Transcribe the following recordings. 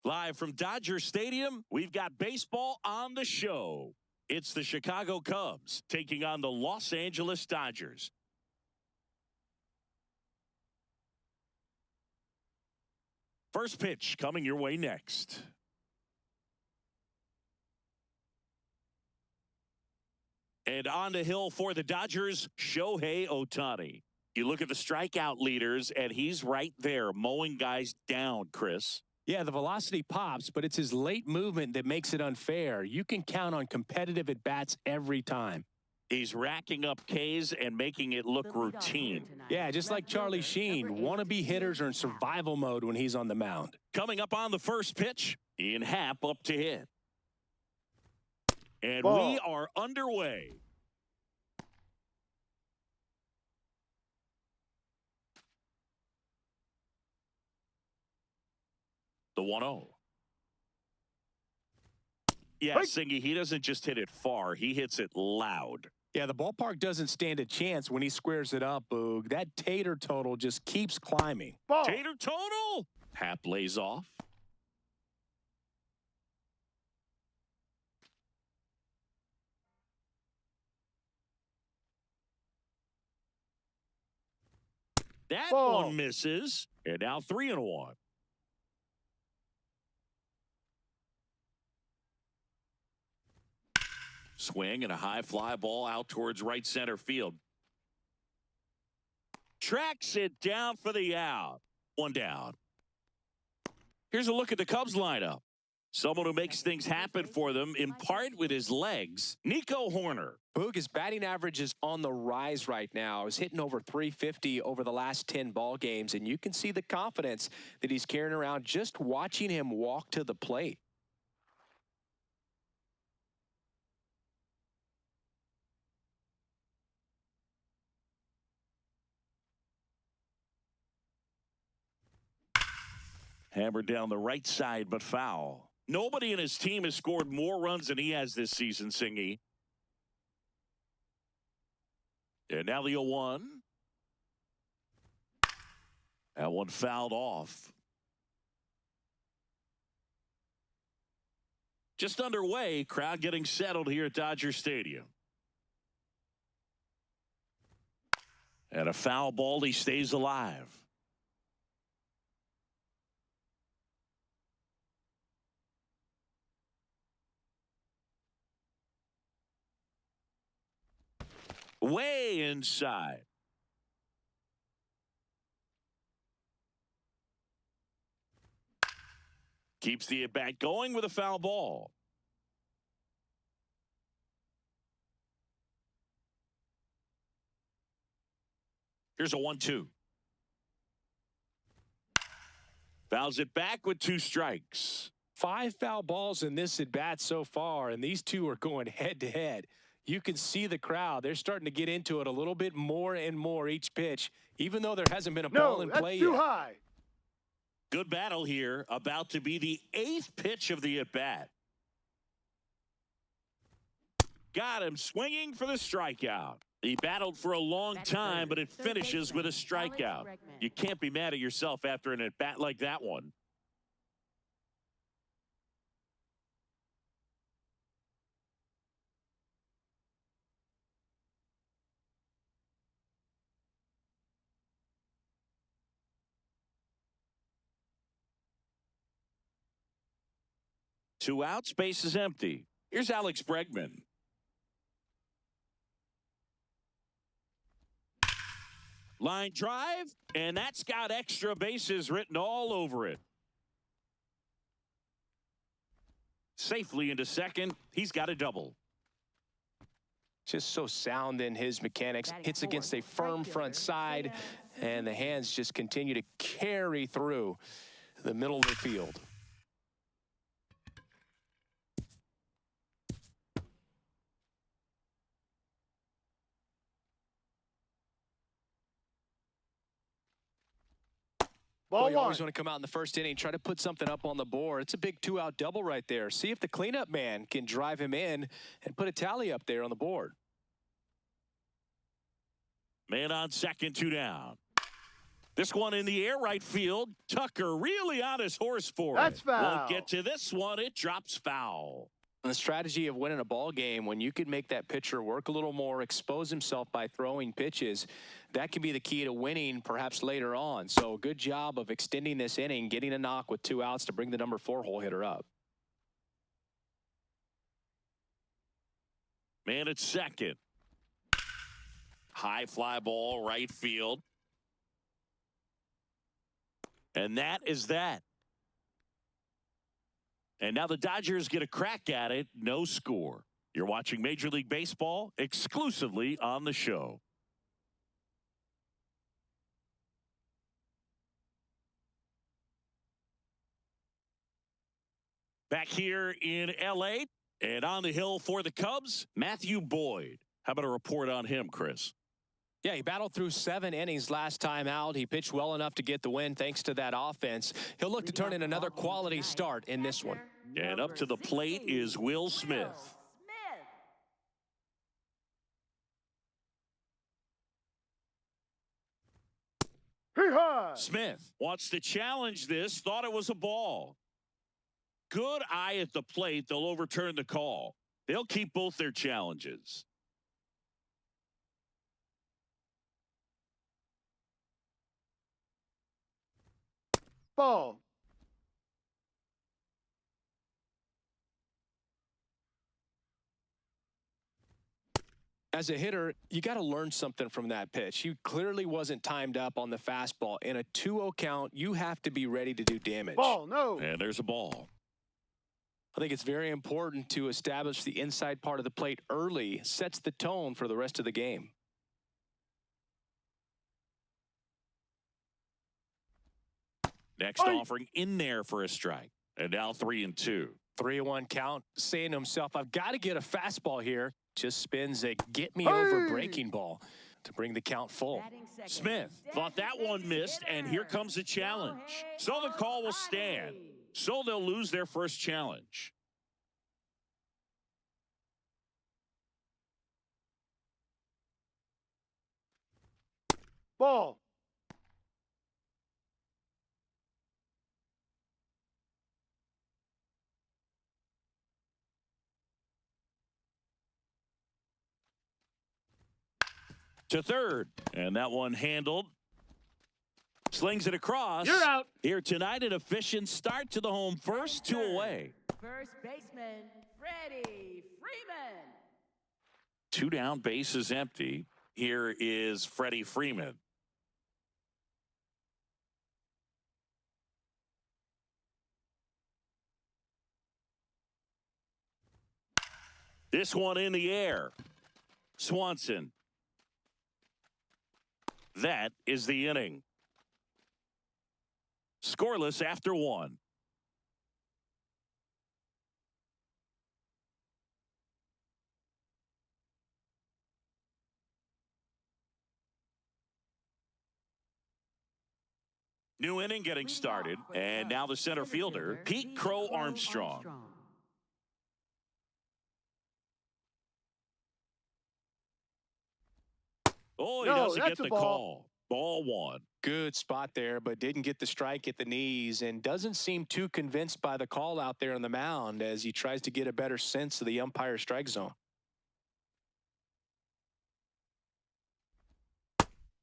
Live from Dodger Stadium, we've got baseball on the show. It's the Chicago Cubs taking on the Los Angeles Dodgers. First pitch coming your way next. And on the hill for the Dodgers, Shohei Ohtani. You look at the strikeout leaders, and he's right there mowing guys down, Chris. Yeah, the velocity pops, but it's his late movement that makes it unfair. You can count on competitive at-bats every time. He's racking up Ks and making it look routine. Yeah, just like Charlie Sheen, wannabe hitters are in survival mode when he's on the mound. Coming up on the first pitch, Ian Happ up to hit. And Ball. we are underway. The 1-0. Yeah, Singy, he doesn't just hit it far. He hits it loud. Yeah, the ballpark doesn't stand a chance when he squares it up, Boog. That tater total just keeps climbing. Ball. Tater total. Happ lays off. That Ball. one misses. And now 3-1. Swing and a high fly ball out towards right center field. Tracks it down for the out. One down. Here's a look at the Cubs lineup. Someone who makes things happen for them, in part with his legs, Nico Horner. Boog, his batting average is on the rise right now. He's hitting over 350 over the last 10 ball games, and you can see the confidence that he's carrying around just watching him walk to the plate. Hammered down the right side, but foul. Nobody in his team has scored more runs than he has this season, Singy. And now the 0-1. That one fouled off. Just underway, crowd getting settled here at Dodger Stadium. And a foul ball, he stays alive. Way inside. Keeps the at-bat going with a foul ball. Here's a 1-2. Fouls it back with 2 strikes. 5 foul balls in this at-bat so far, and these two are going head-to-head. You can see the crowd. They're starting to get into it a little bit more and more each pitch, even though there hasn't been a ball in play yet. No, that's too high. Good battle here. About to be the 8th pitch of the at-bat. Got him swinging for the strikeout. He battled for a long time, but it finishes with a strikeout. You can't be mad at yourself after an at-bat like that one. Two out, space is empty. Here's Alex Bregman. Line drive, and that's got extra bases written all over it. Safely into second. He's got a double. Just so sound in his mechanics. Hits against a firm front side, and the hands just continue to carry through the middle of the field. Ball You one. always want to come out in the first inning, try to put something up on the board. It's a big 2-out double right there. See if the cleanup man can drive him in and put a tally up there on the board. Man on second, 2 down. This one in the air, right field. Tucker really on his horse for That's it. foul. Won't get to this one. It drops foul. The strategy of winning a ball game, when you can make that pitcher work a little more, expose himself by throwing pitches, that can be the key to winning perhaps later on. So good job of extending this inning, getting a knock with 2 outs to bring the number 4 hole hitter up. Man at second. High fly ball, right field. And that is that. And now the Dodgers get a crack at it. No score. You're watching Major League Baseball exclusively on the show. Back here in L.A. and on the hill for the Cubs, Matthew Boyd. How about a report on him, Chris? Yeah, he battled through 7 innings last time out. He pitched well enough to get the win thanks to that offense. He'll look to turn in another quality start in this one. And up to the plate is Will Smith. Smith wants to challenge this, thought it was a ball. Good eye at the plate. They'll overturn the call. They'll keep both their challenges. Ball. As a hitter, you got to learn something from that pitch. He clearly wasn't timed up on the fastball. In a 2-0 count, you have to be ready to do damage. Ball, no. And there's a ball. I think it's very important to establish the inside part of the plate early. Sets the tone for the rest of the game. Next offering in there for a strike. And now 3-2. 3-1 count, saying to himself, I've got to get a fastball here. Just spins a get-me-over breaking ball to bring the count full. Smith thought that one missed, and here comes a challenge. So the call will stand. So they'll lose their first challenge. Ball. To third, and that one handled. Slings it across. You're out. Here tonight, an efficient start to the home first, 2 away. First baseman, Freddie Freeman. 2 down, bases empty. Here is Freddie Freeman. This one in the air. Swanson. That is the inning. Scoreless after 1. New inning getting started, and now the center fielder, Pete Crow Armstrong. Oh, he doesn't get the call. Ball 1. Good spot there, but didn't get the strike at the knees and doesn't seem too convinced by the call out there on the mound as he tries to get a better sense of the umpire strike zone.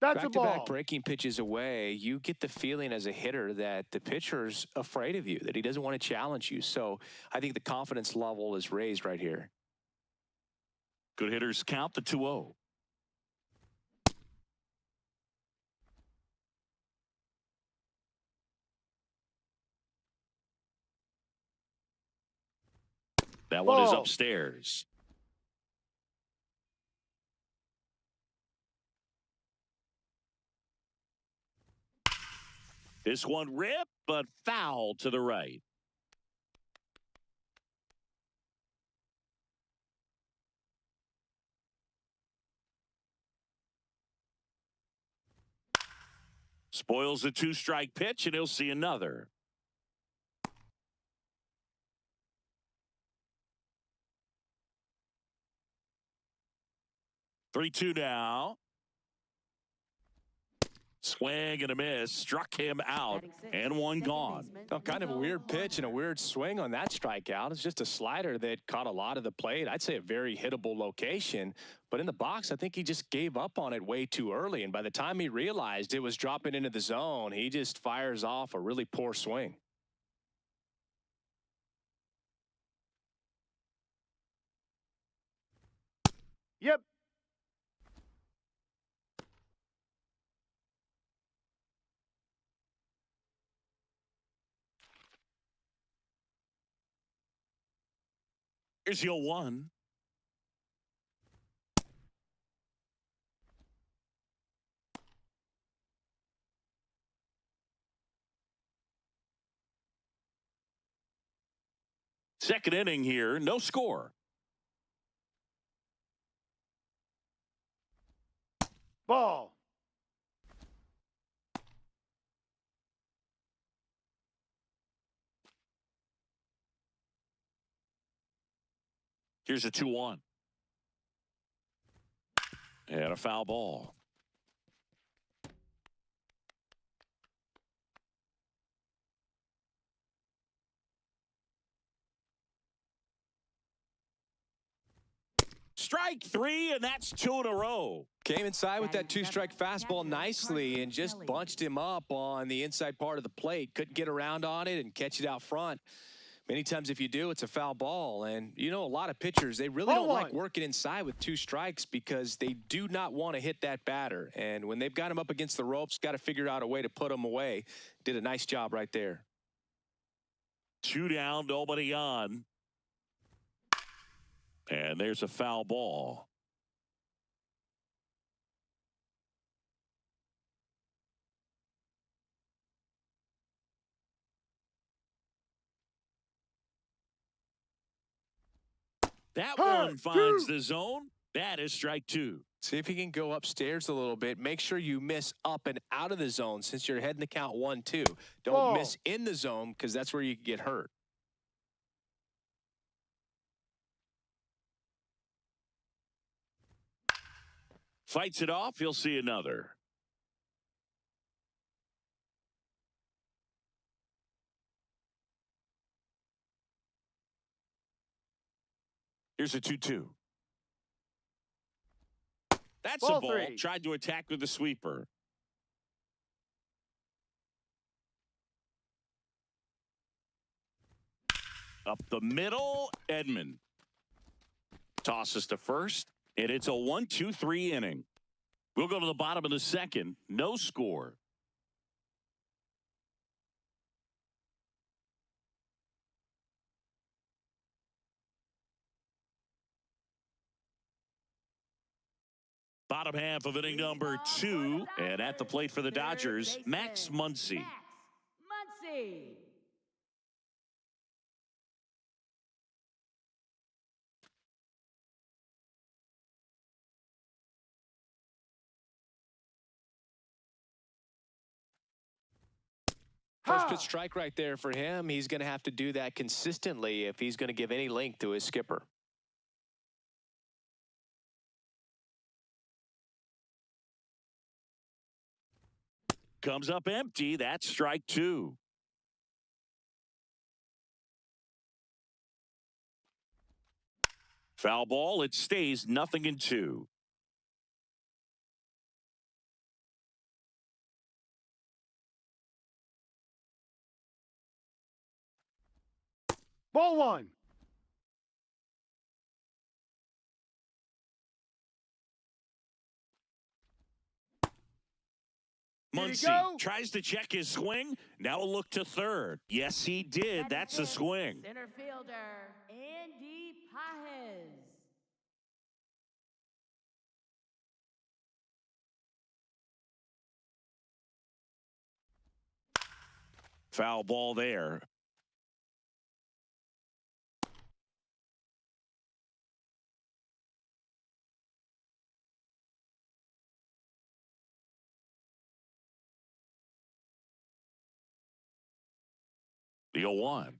That's a ball. Back-to-back breaking pitches away, you get the feeling as a hitter that the pitcher's afraid of you, that he doesn't want to challenge you. So I think the confidence level is raised right here. Good hitters count the 2-0. That one is upstairs. This one ripped, but foul to the right. Spoils the 2-strike pitch, and he'll see another. Three-two now. Swing and a miss. Struck him out. Batting sixth, And one second gone. baseman, Oh, kind of a Nico weird pitch and a Horner. weird swing on that strikeout. It's just a slider that caught a lot of the plate. I'd say a very hittable location. But in the box, I think he just gave up on it way too early. And by the time he realized it was dropping into the zone, he just fires off a really poor swing. Yep. Here's your 1. Second inning here, no score. Ball. Here's a 2-1. And a foul ball. Strike 3, and that's 2 in a row. Came inside with that Batting two-strike seventh, fastball catcher, nicely Carson and just Kelly. bunched him up on the inside part of the plate. Couldn't get around on it and catch it out front. Many times if you do, it's a foul ball. And, you know, a lot of pitchers, they really Ball don't like one. working inside with 2 strikes because they do not want to hit that batter. And when they've got him up against the ropes, got to figure out a way to put him away. Did a nice job right there. 2 down, nobody on. And there's a foul ball. That one finds the zone. That is strike 2. See if you can go upstairs a little bit. Make sure you miss up and out of the zone since you're heading to count 1-2. Don't Ball. miss in the zone because that's where you can get hurt. Fights it off. You'll see another. Here's a 2-2. That's Ball a ball. 3. Tried to attack with the sweeper. Up the middle, Edman. Tosses to first, and it's a 1-2-3 inning. We'll go to the bottom of the second. No score. Bottom half of inning number 2, and at the plate for the Dodgers, Max Muncy. Max Muncy. First Ha! pitch strike right there for him. He's going to have to do that consistently if he's going to give any length to his skipper. Comes up empty. That's strike 2. Foul ball. It stays 0-2. Ball 1. Did he Muncy go? tries to check his swing. Now a look to third. Yes, he did. Batting That's a fifth, swing. Center fielder, Andy Pajes. Foul ball there. The 0-1.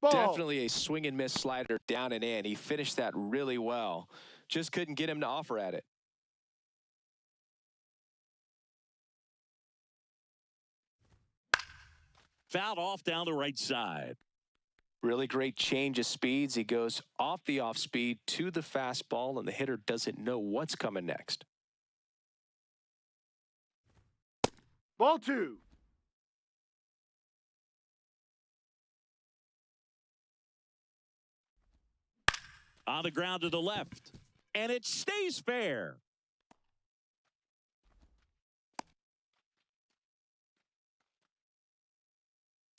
Ball. Definitely a swing and miss slider down and in. He finished that really well. Just couldn't get him to offer at it. Fouled off down the right side. Really great change of speeds. He goes off the off speed to the fastball, and the hitter doesn't know what's coming next. Ball 2. On the ground to the left. And it stays fair.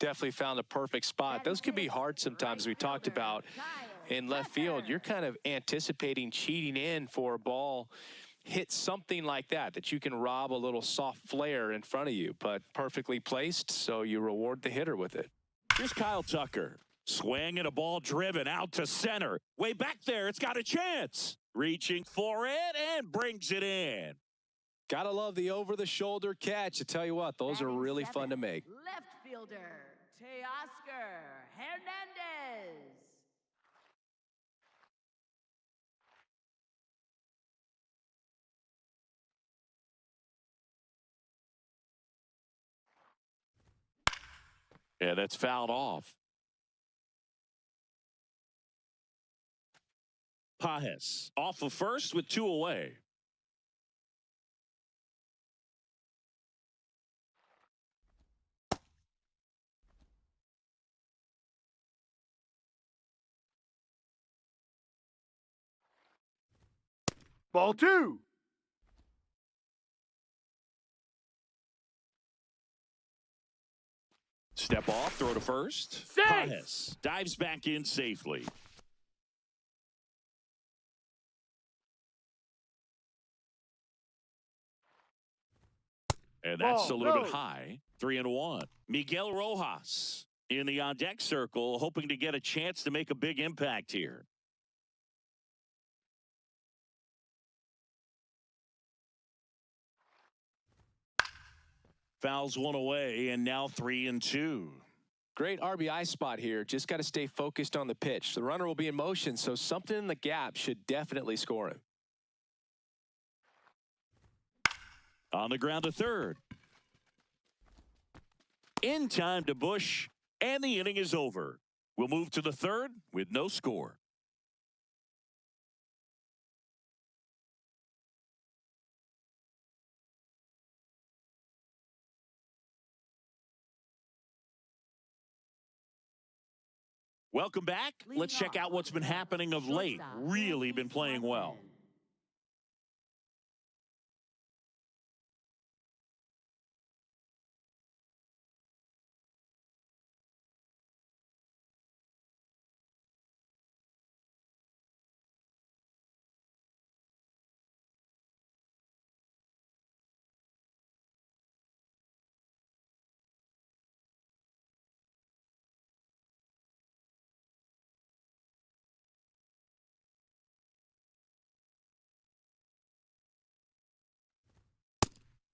Definitely found a perfect spot. Those can be hard sometimes. We talked about in left field. You're kind of anticipating cheating in for a ball. Hit something like that you can rob a little soft flare in front of you, but perfectly placed, so you reward the hitter with it. Here's Kyle Tucker. Swing and a ball driven out to center. Way back there, it's got a chance. Reaching for it and brings it in. Gotta love the over-the-shoulder catch. I tell you what, those are really fun to make. Left fielder, Teoscar Hernandez. Yeah, that's fouled off. Pajes off of first with 2 away. Ball 2. Step off, throw to first. Safe. Pajes dives back in safely. And that's Ball, a little go. bit high. 3-1. Miguel Rojas in the on-deck circle, hoping to get a chance to make a big impact here. Fouls 1 away, and now 3-2. Great RBI spot here. Just got to stay focused on the pitch. The runner will be in motion, so something in the gap should definitely score him. On the ground to third. In time to Bush, and the inning is over. We'll move to the third with no score. Welcome back. Let's check out what's been happening of late. Really been playing well.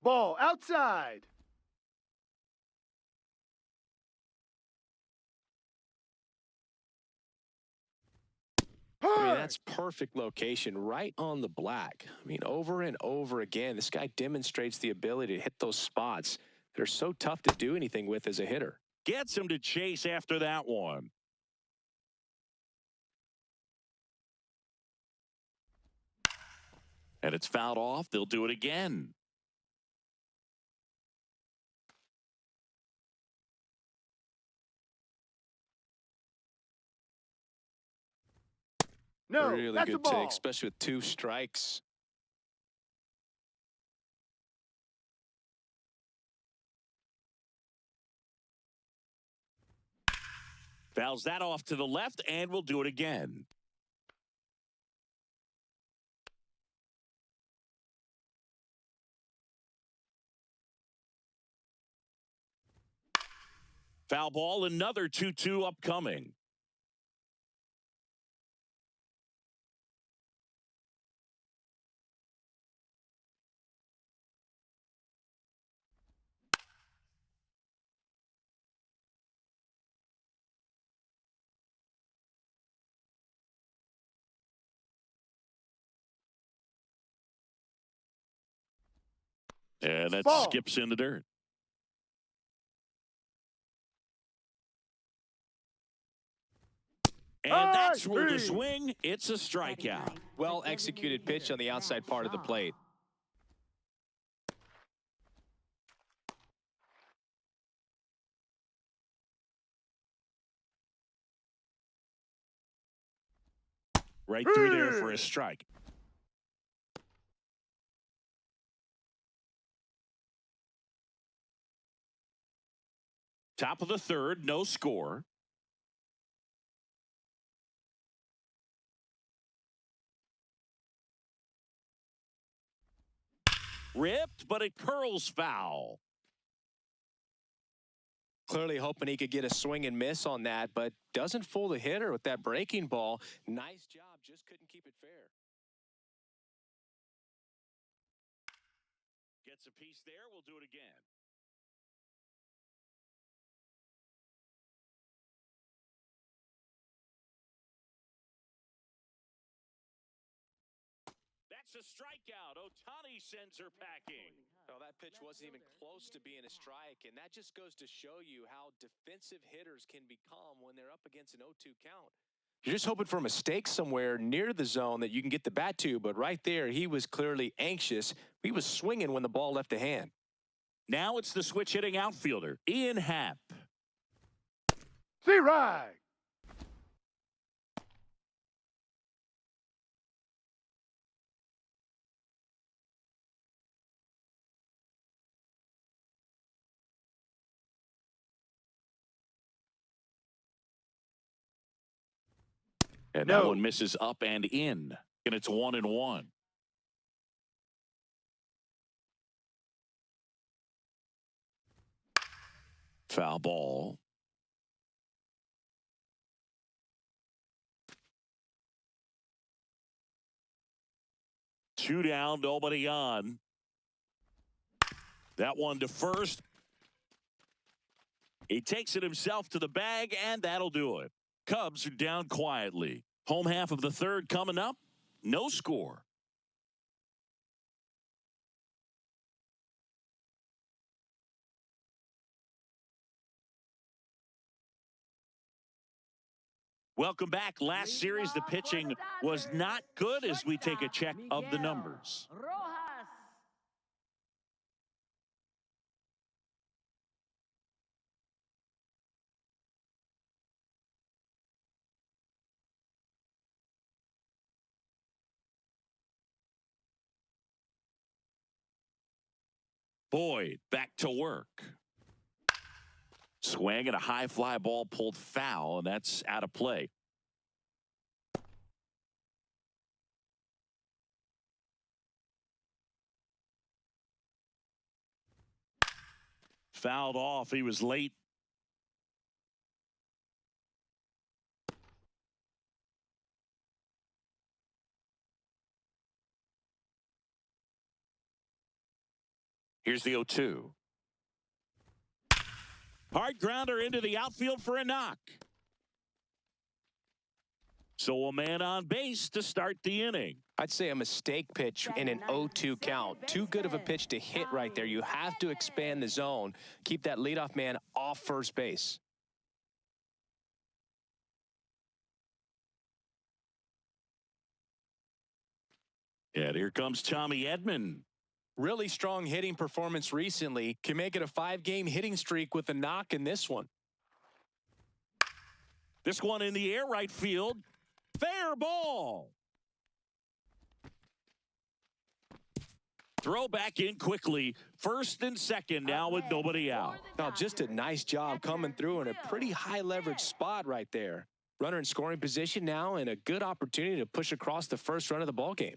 Ball outside. I mean, that's perfect location, right on the black. I mean, over and over again, this guy demonstrates the ability to hit those spots that are so tough to do anything with as a hitter. Gets him to chase after that one. And it's fouled off. They'll do it again. No, Really that's a good ball. take, especially with 2 strikes. Fouls that off to the left, and we'll do it again. Foul ball, another 2-2 upcoming. And that Ball. skips in the dirt. And that's ruled a swing. It's a strikeout. Well executed pitch on the outside part of the plate. Right through there for a strike. Top of the third, no score. Ripped, but it curls foul. Clearly hoping he could get a swing and miss on that, but doesn't fool the hitter with that breaking ball. Nice job, just couldn't keep it fair. Gets a piece there, we'll do it again. That's a strikeout. Ohtani sends her packing. Well, that pitch wasn't even close to being a strike, and that just goes to show you how defensive hitters can become when they're up against an 0-2 count. You're just hoping for a mistake somewhere near the zone that you can get the bat to, but right there, he was clearly anxious. He was swinging when the ball left the hand. Now it's the switch-hitting outfielder, Ian Happ. See right. And that one misses up and in. And it's 1-1. Foul ball. Two down, nobody on. That one to first. He takes it himself to the bag, and that'll do it. Cubs are down quietly. Home half of the third coming up. No score. Welcome back. Last series, the pitching was not good as we take a check of the numbers. Rojas. Boyd back to work. Swing and a high fly ball pulled foul, and that's out of play. Fouled off. He was late. Here's the 0-2. Hard grounder into the outfield for a knock. So a man on base to start the inning. I'd say a mistake pitch in an 0-2 count. Too good of a pitch to hit right there. You have to expand the zone. Keep that leadoff man off first base. And here comes Tommy Edman. Really strong hitting performance recently. Can make it a 5-game hitting streak with a knock in this one. This one in the air, right field. Fair ball. Throw back in quickly. First and second now with nobody out. Now, just a nice job coming through in a pretty high leverage spot right there. Runner in scoring position now and a good opportunity to push across the first run of the ball game.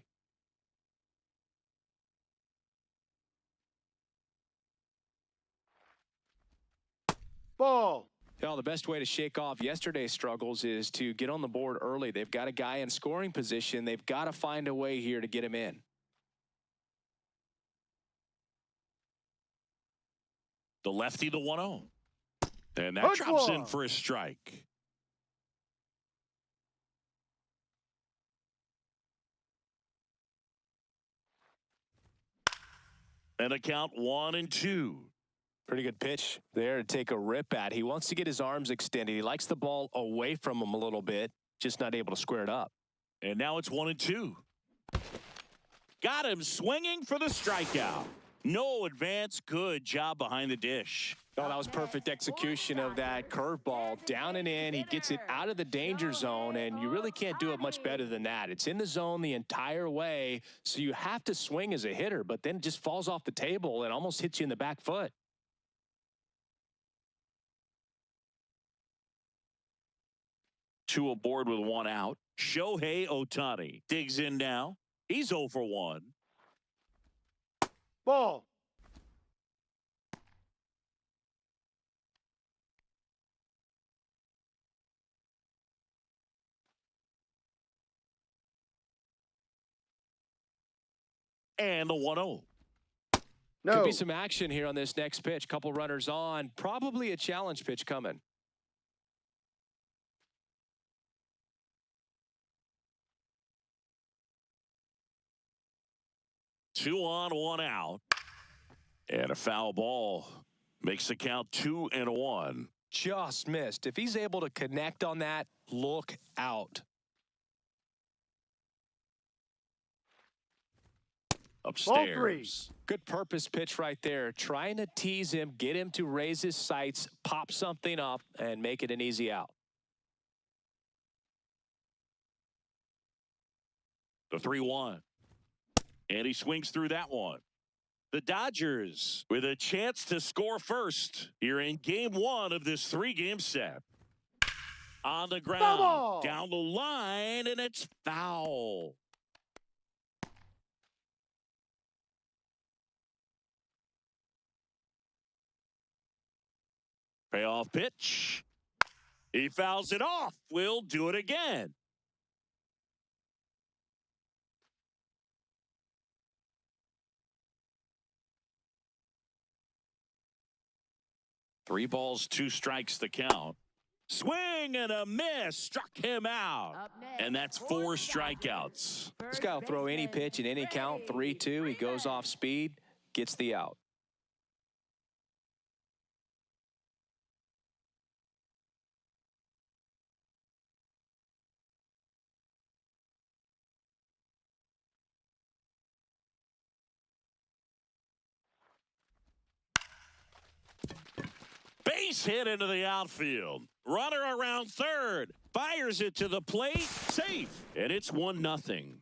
Ball. Well, the best way to shake off yesterday's struggles is to get on the board early. They've got a guy in scoring position. They've got to find a way here to get him in. The lefty, the 1-0. And that drops in for a strike. And a count 1-2. Pretty good pitch there to take a rip at. He wants to get his arms extended. He likes the ball away from him a little bit. just not able to square it up. And now it's 1-2. Got him swinging for the strikeout. No advance. Good job behind the dish. Oh, that was perfect execution of that curveball. Down and in. He gets it out of the danger zone, and you really can't do it much better than that. It's in the zone the entire way, so you have to swing as a hitter, but then it just falls off the table and almost hits you in the back foot. Two aboard with one out. Shohei Ohtani digs in now. He's 0 for 1. Ball. And the 1-0. No. Could be some action here on this next pitch. Couple runners on. Probably a challenge pitch coming. Two on, one out. And a foul ball makes the count 2-1. Just missed. If he's able to connect on that, look out. Upstairs. Good purpose pitch right there. Trying to tease him, get him to raise his sights, pop something up, and make it an easy out. The 3-1. And he swings through that one. The Dodgers with a chance to score first here in game 1 of this 3-game set. On the ground, Bubble! down the line, and it's foul. Payoff pitch. He fouls it off. We'll do it again. Three balls, 2 strikes the count. Swing and a miss. Struck him out. And that's 4 strikeouts. This guy will throw any pitch in any count. 3-2. He goes off speed, gets the out. Base hit into the outfield. Runner around third. Fires it to the plate. Safe. And it's 1-0.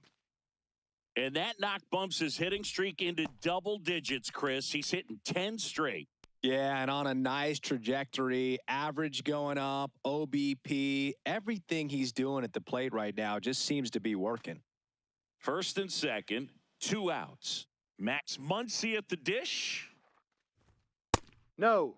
And that knock bumps his hitting streak into double digits, Chris. He's hitting 10 straight. Yeah, and on a nice trajectory. Average going up. OBP. Everything he's doing at the plate right now just seems to be working. First and second. 2 outs. Max Muncy at the dish. No.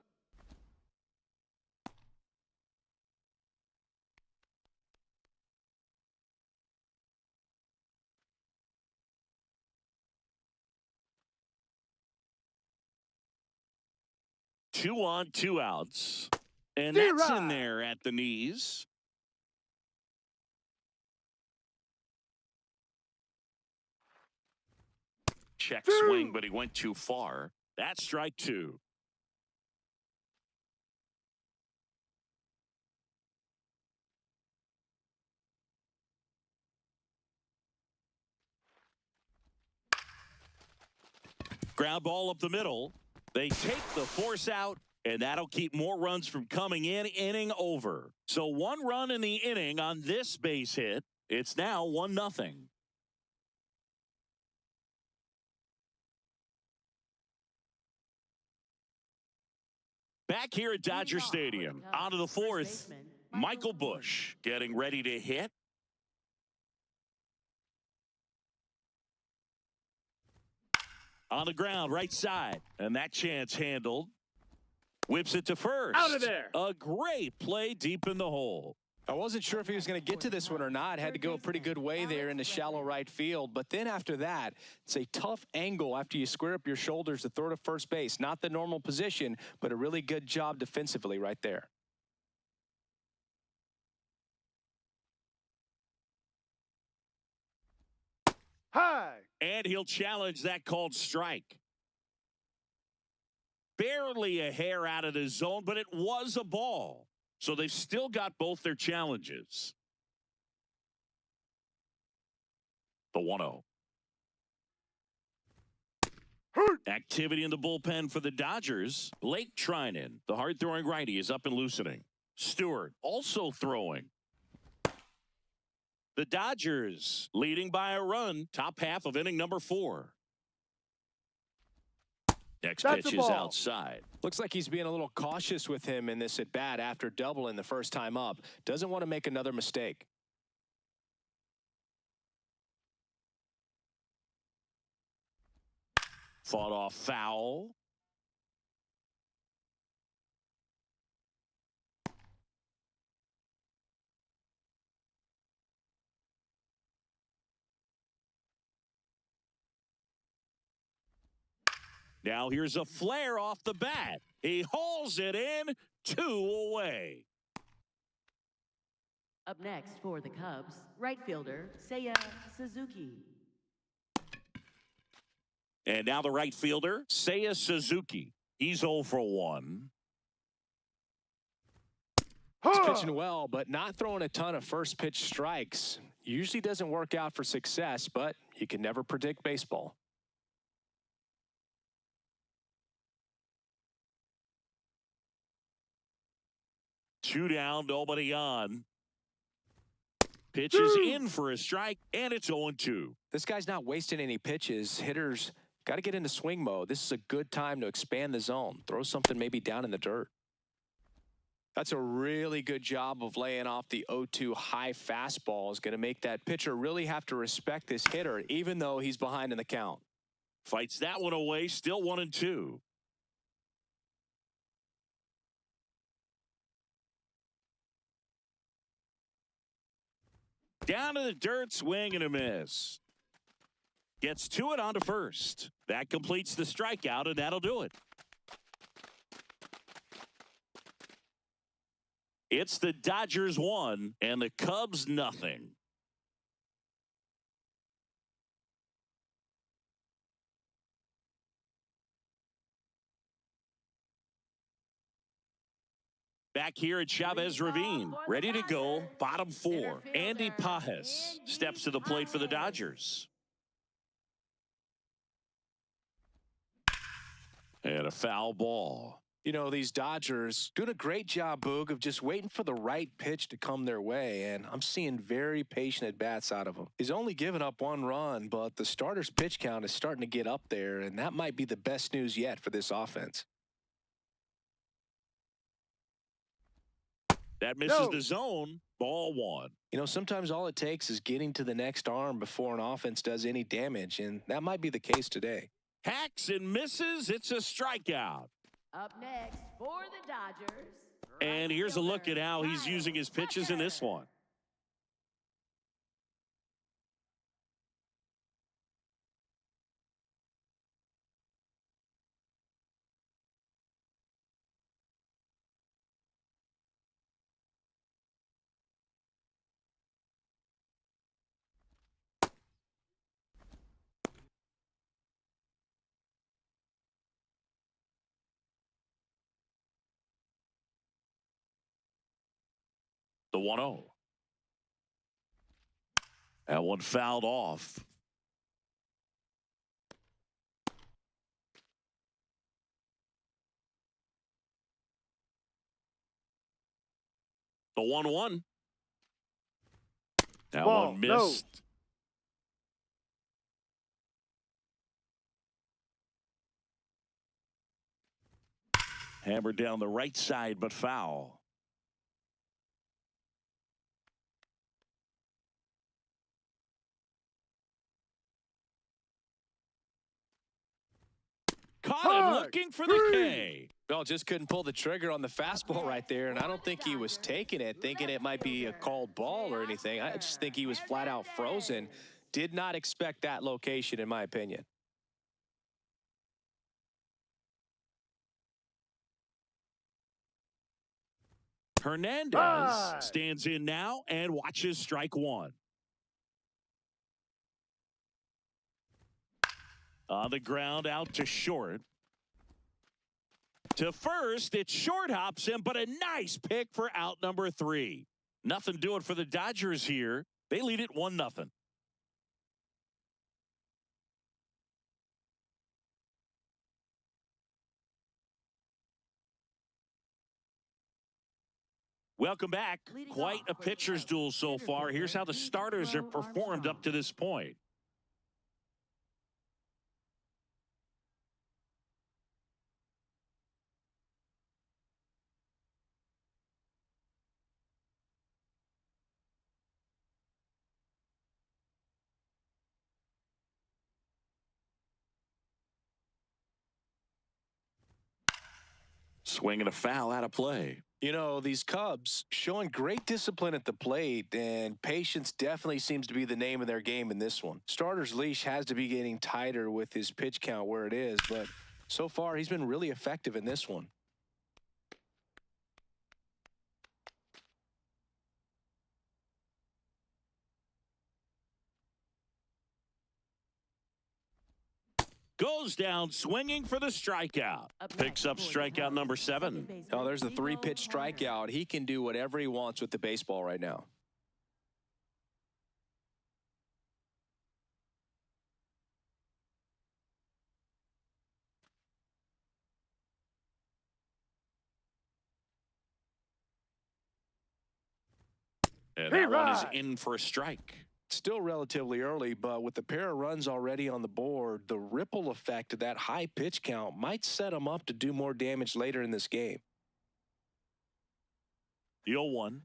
Two on, 2 outs. And Zero. that's in there at the knees. Check swing, but he went too far. That's strike 2. Ground ball up the middle. They take the force out, and that'll keep more runs from coming in. Inning over. So 1 run in the inning on this base hit. It's now 1-0. Back here at Dodger Stadium, on to the 4th. Michael Busch getting ready to hit. On the ground, right side. And that chance handled. Whips it to first. Out of there. A great play deep in the hole. I wasn't sure if he was going to get to this one or not. Had to go a pretty good way there in the shallow right field. But then after that, it's a tough angle after you square up your shoulders to throw to first base. Not the normal position, but a really good job defensively right there. High. And he'll challenge that called strike. Barely a hair out of the zone, but it was a ball. So they've still got both their challenges. The 1-0. Activity in the bullpen for the Dodgers. Blake Trinan, the hard-throwing righty, is up and loosening. Stewart also throwing. The Dodgers leading by a run, top half of inning number 4. Next pitch is outside. Looks like he's being a little cautious with him in this at-bat after doubling the first time up. Doesn't want to make another mistake. Fought off foul. Now here's a flare off the bat. He hauls it in, 2 away. Up next for the Cubs, right fielder Seiya Suzuki. And now the right fielder, Seiya Suzuki. He's 0 for 1. He's pitching well, but not throwing a ton of first pitch strikes. Usually doesn't work out for success, but you can never predict baseball. Two down, nobody on. Pitch is in for a strike, and it's 0-2. This guy's not wasting any pitches. Hitters got to get into swing mode. This is a good time to expand the zone. Throw something maybe down in the dirt. That's a really good job of laying off the 0-2 high fastball. Is going to make that pitcher really have to respect this hitter, even though he's behind in the count. Fights that one away, still 1-2. Down to the dirt, swing and a miss. Gets to it onto first. That completes the strikeout, and that'll do it. It's the Dodgers 1 and the Cubs nothing. Back here at Chavez Ravine, ready to go, bottom 4. Andy Pajes steps to the plate for the Dodgers. And a foul ball. You know, these Dodgers doing a great job, Boog, of just waiting for the right pitch to come their way, and I'm seeing very patient at-bats out of him. He's only given up 1 run, but the starter's pitch count is starting to get up there, and that might be the best news yet for this offense. That misses the zone. Ball 1. You know, sometimes all it takes is getting to the next arm before an offense does any damage, and that might be the case today. Hacks and misses. It's a strikeout. Up next for the Dodgers. And here's a look at how he's using his pitches in this one. The 1-0. That one fouled off. The 1-1. That one missed. Hammered down the right side, but foul. Caught him looking for the K. Well, just couldn't pull the trigger on the fastball right there, and I don't think he was taking it, thinking it might be a called ball or anything. I just think he was flat out frozen. Did not expect that location, in my opinion. Hernandez stands in now and watches strike 1. On the ground, out to short. To first, it short hops him, but a nice pick for out number 3. Nothing doing for the Dodgers here. They lead it 1-0. Welcome back. Leading Quite a off for the pitcher's Cubs, duel so center far. Here's how the fielder, starters have Nico performed up to this point. Swing and a foul out of play. You know, these Cubs showing great discipline at the plate, and patience definitely seems to be the name of their game in this one. Starter's leash has to be getting tighter with his pitch count where it is, but so far he's been really effective in this one. Goes down swinging for the strikeout. Picks up strikeout number 7. Oh, there's a 3-pitch strikeout. He can do whatever he wants with the baseball right now. And that one is in for a strike. Still relatively early, but with the pair of runs already on the board, the ripple effect of that high pitch count might set him up to do more damage later in this game. The 0-1.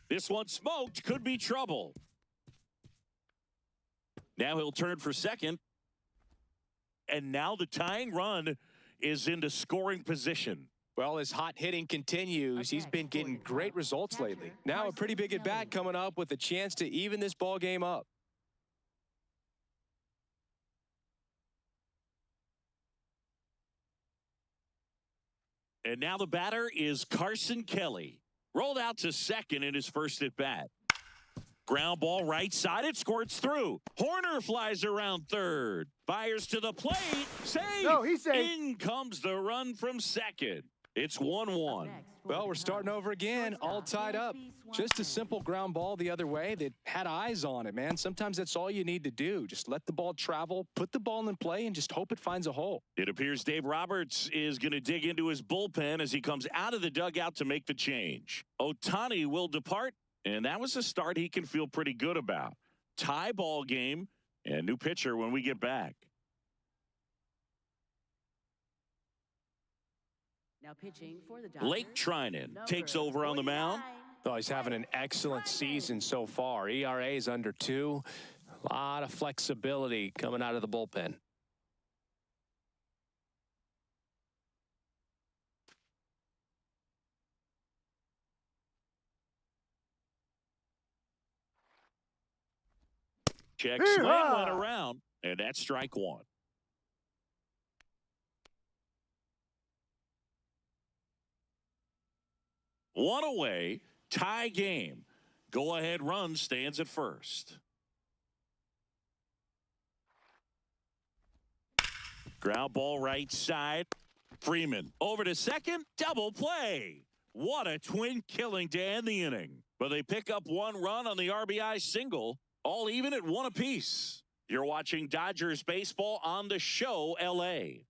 This one smoked. Could be trouble. Now he'll turn for second. And now the tying run is into scoring position. Well, his hot hitting continues. He's been getting great results lately. Now a pretty big at-bat coming up with a chance to even this ball game up. And now the batter is Carson Kelly. Rolled out to second in his first at-bat. Ground ball right side. It squirts through. Horner flies around third. Fires to the plate. Safe. No, he's safe. In comes the run from second. It's 1-1. Well, we're starting over again, all tied up. Just a simple ground ball the other way that had eyes on it, man. Sometimes that's all you need to do. Just let the ball travel, put the ball in play, and just hope it finds a hole. It appears Dave Roberts is going to dig into his bullpen as he comes out of the dugout to make the change. Ohtani will depart, and that was a start he can feel pretty good about. Tie ball game and new pitcher when we get back. Now pitching for the Blake Trinan takes over on the mound. Oh, he's having an excellent season so far. ERA is under 2. A lot of flexibility coming out of the bullpen. Check swing went around, and that's strike 1. One away, tie game. Go ahead run stands at first. Ground ball right side. Freeman over to second. Double play. What a twin killing to end the inning. But they pick up 1 run on the RBI single. All even at 1 apiece. You're watching Dodgers baseball on the show, LA.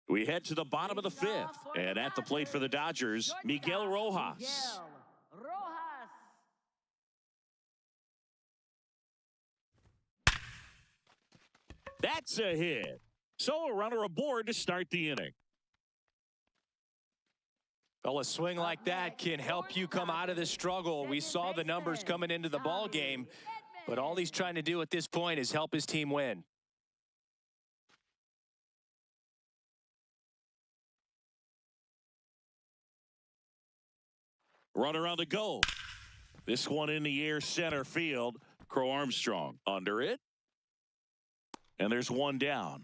We head to the bottom of the 5th. And at the plate for the Dodgers, Miguel Rojas. That's a hit. So a runner aboard to start the inning. Well, a swing like that can help you come out of this struggle. We saw the numbers coming into the ball game, but all he's trying to do at this point is help his team win. Runner on the go. This one in the air center field. Crow Armstrong under it. And there's 1 down.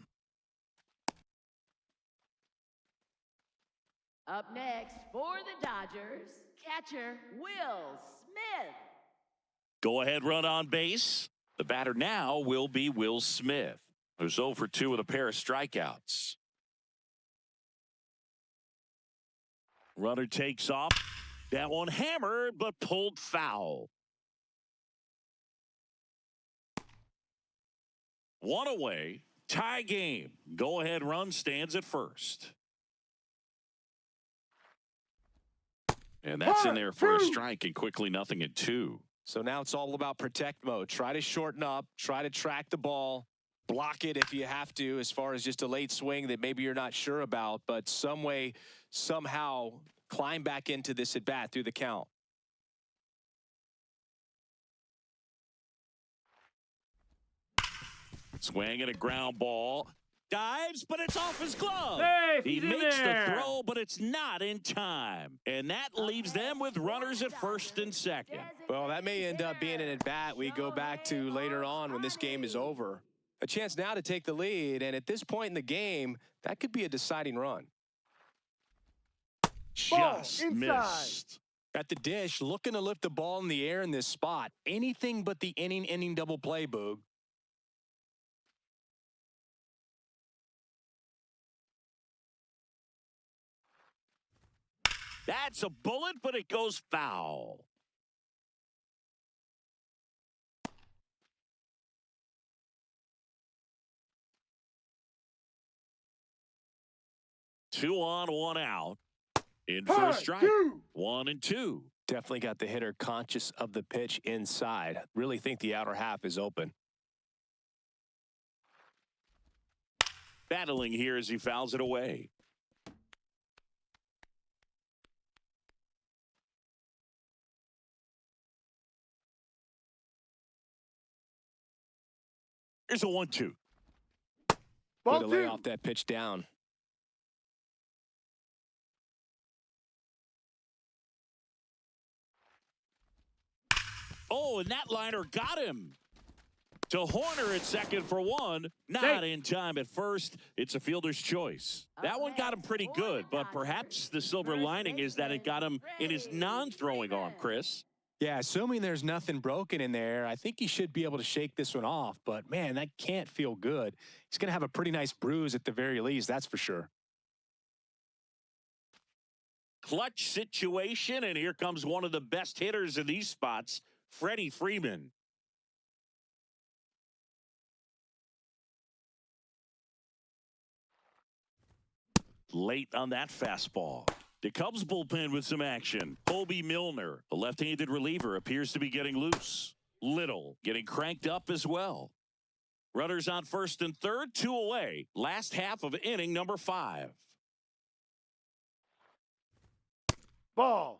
Up next for the Dodgers, catcher Will Smith. Go ahead run on base. The batter now will be Will Smith, who's 0 for 2 with a pair of strikeouts. Runner takes off. That one hammered, but pulled foul. One away. Tie game. Go-ahead run stands at first. And that's in there for a strike, and quickly 0-2. So now it's all about protect mode. Try to shorten up. Try to track the ball. Block it if you have to, as far as just a late swing that maybe you're not sure about. But some way, somehow, climb back into this at-bat through the count. Swing and a ground ball. Dives, but it's off his glove. Safe, He he's in makes the there. throw, but it's not in time. And that leaves them with runners at first and second. Well, that may end up being an at-bat we go back to later on when this game is over. A chance now to take the lead, and at this point in the game, that could be a deciding run. Just inside. missed. At the dish, looking to lift the ball in the air in this spot. Anything but the inning double play, Boog. That's a bullet, but it goes foul. Two on, one out. In for a strike. 1-2. Definitely got the hitter conscious of the pitch inside. Really think the outer half is open. Battling here as he fouls it away. Here's a 1-2. Way Ball to lay two. off that pitch down. Oh, and that liner got him. To Horner at second for one. Not in time at first. It's a fielder's choice. That one got him pretty good, but perhaps the silver lining is that it got him in his non-throwing arm, Chris. Yeah, assuming there's nothing broken in there, I think he should be able to shake this one off. But, man, that can't feel good. He's going to have a pretty nice bruise at the very least, that's for sure. Clutch situation, and here comes one of the best hitters in these spots, Freddie Freeman. Late on that fastball. The Cubs bullpen with some action. Colby Milner, a left-handed reliever, appears to be getting loose. Little getting cranked up as well. Runners on first and third, 2 away. Last half of inning number 5. Ball.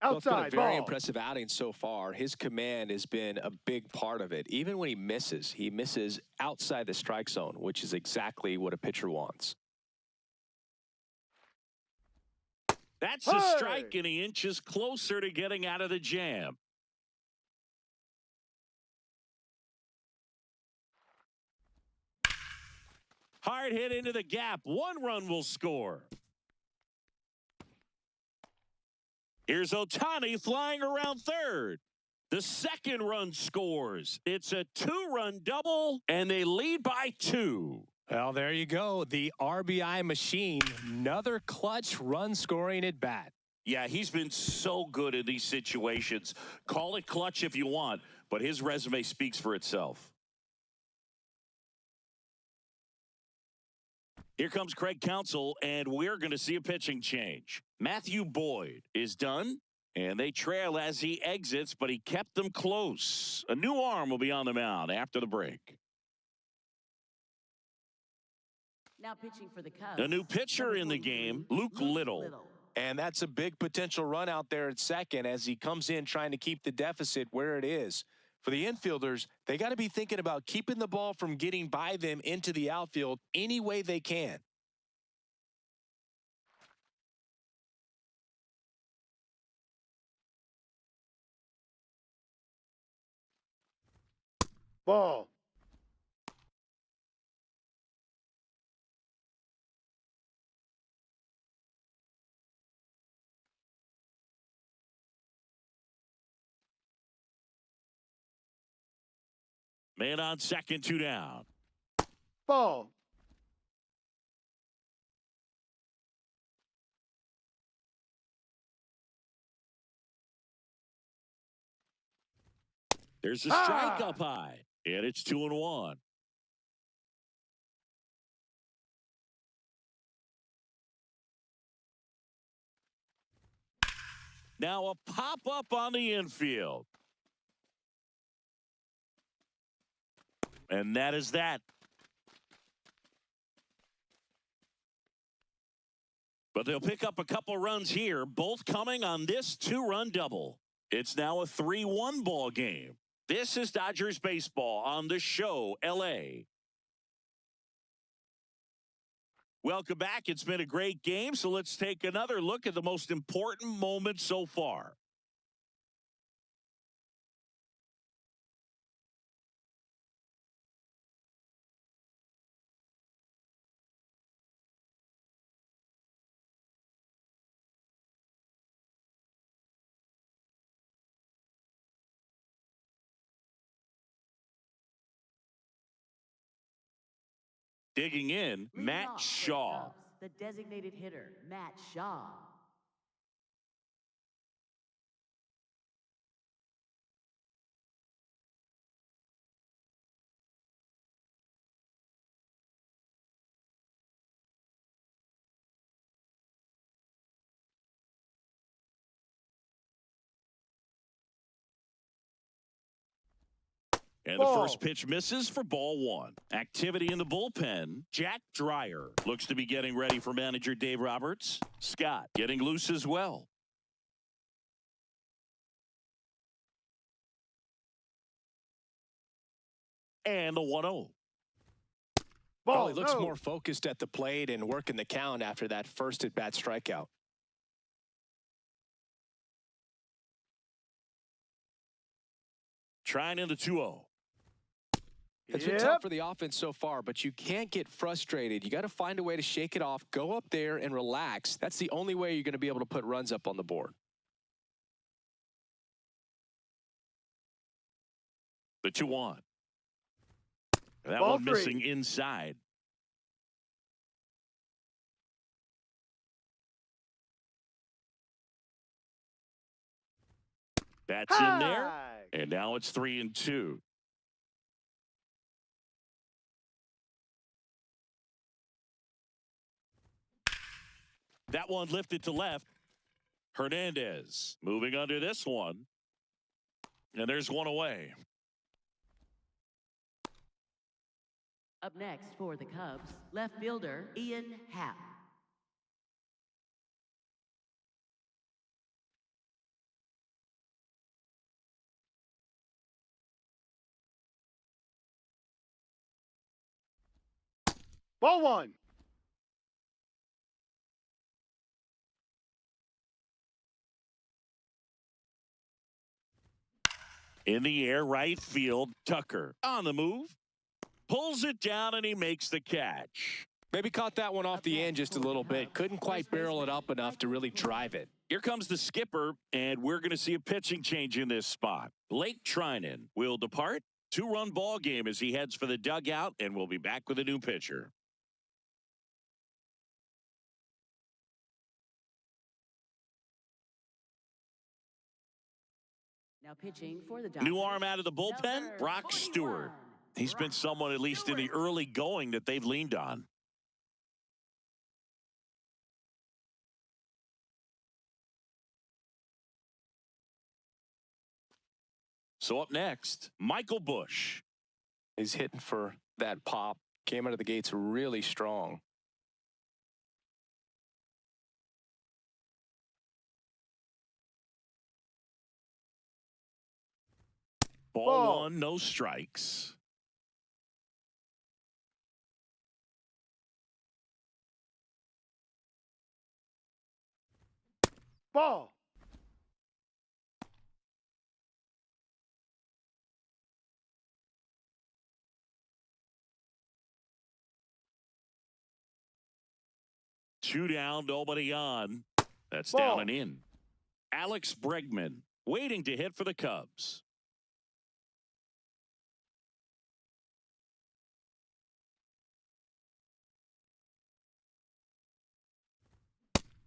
Well, it's been a Outside very ball. impressive outing so far. His command has been a big part of it. Even when he misses outside the strike zone, which is exactly what a pitcher wants. That's a strike, and he inches closer to getting out of the jam. Hard hit into the gap. 1 run will score. Here's Ohtani flying around third. The second run scores. It's a 2-run double, and they lead by 2. Well, there you go. The RBI machine. Another clutch run scoring at bat. Yeah, he's been so good in these situations. Call it clutch if you want, but his resume speaks for itself. Here comes Craig Counsell, and we're going to see a pitching change. Matthew Boyd is done, and they trail as he exits, but he kept them close. A new arm will be on the mound after the break. Now pitching for the Cubs. A new pitcher in the game, Luke Little. And that's a big potential run out there at second as he comes in trying to keep the deficit where it is. For the infielders, they got to be thinking about keeping the ball from getting by them into the outfield any way they can. Ball. And on second, 2 down. Ball. There's a strike up high. And it's 2-1. Now a pop-up on the infield. And that is that. But they'll pick up a couple runs here, both coming on this 2-run double. It's now a 3-1 ball game. This is Dodgers baseball on the show, LA. Welcome back. It's been a great game, so let's take another look at the most important moments so far. Digging in, Leading Matt off for the Shaw. Cubs, the designated hitter, Matt Shaw. And the first pitch misses for ball 1. Activity in the bullpen. Jack Dreyer looks to be getting ready for manager Dave Roberts. Scott getting loose as well. And the 1-0. Well, he looks more focused at the plate and working the count after that first at-bat strikeout. Trying in the 2-0. It's been tough for the offense so far, but you can't get frustrated. You got to find a way to shake it off, go up there and relax. That's the only way you're going to be able to put runs up on the board. The 2-1. That Ball one 3. missing inside. That's in there. And now it's 3-2. That one lifted to left. Hernandez moving under this one. And there's one away. Up next for the Cubs, left fielder, Ian Happ. Ball 1. In the air, right field, Tucker on the move. Pulls it down and he makes the catch. Maybe caught that one off the end just a little bit. Couldn't quite barrel it up enough to really drive it. Here comes the skipper, and we're going to see a pitching change in this spot. Blake Trinan will depart. 2-run ball game as he heads for the dugout, and we'll be back with a new pitcher. Now pitching for the Dodgers. New arm out of the bullpen, Number Brock 41, Stewart. He's been Brock someone, at least in the Stewart. early going, that they've leaned on. So up next, Michael Busch. He's hitting for that pop. Came out of the gates really strong. Ball 1, no strikes. Ball. Two down, nobody on. That's Ball. down and in. Alex Bregman waiting to hit for the Cubs.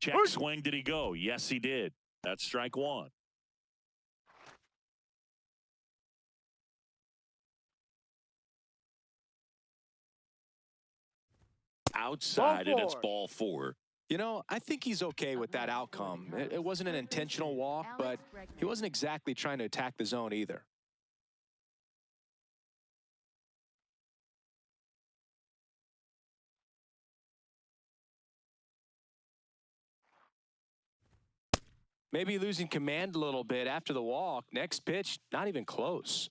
Check swing. Did he go? Yes, he did. That's strike one. Outside, and it's ball four. You know, I think he's okay with that outcome. It wasn't an intentional walk, but he wasn't exactly trying to attack the zone either. Maybe losing command a little bit after the walk. Next pitch, not even close.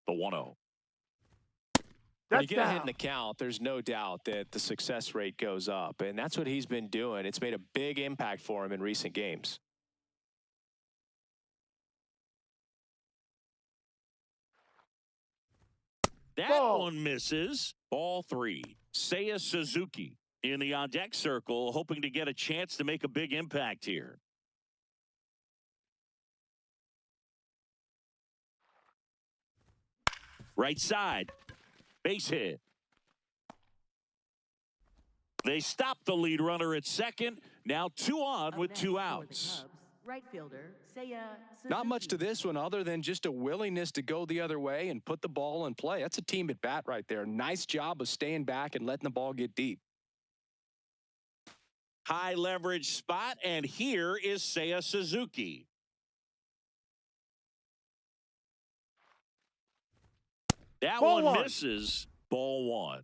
The 1-0. When you get ahead in the count, there's no doubt that the success rate goes up, and that's what he's been doing. It's made a big impact for him in recent games. That one misses. Ball three. Seiya Suzuki in the on-deck circle, hoping to get a chance to make a big impact here. Right side. Base hit. They stop the lead runner at second. Now 2 on with 2 outs. Right fielder, Seiya Suzuki. Not much to this one other than just a willingness to go the other way and put the ball in play. That's a team at bat right there. Nice job of staying back and letting the ball get deep. High leverage spot, and here is Seiya Suzuki. That one misses. Ball one.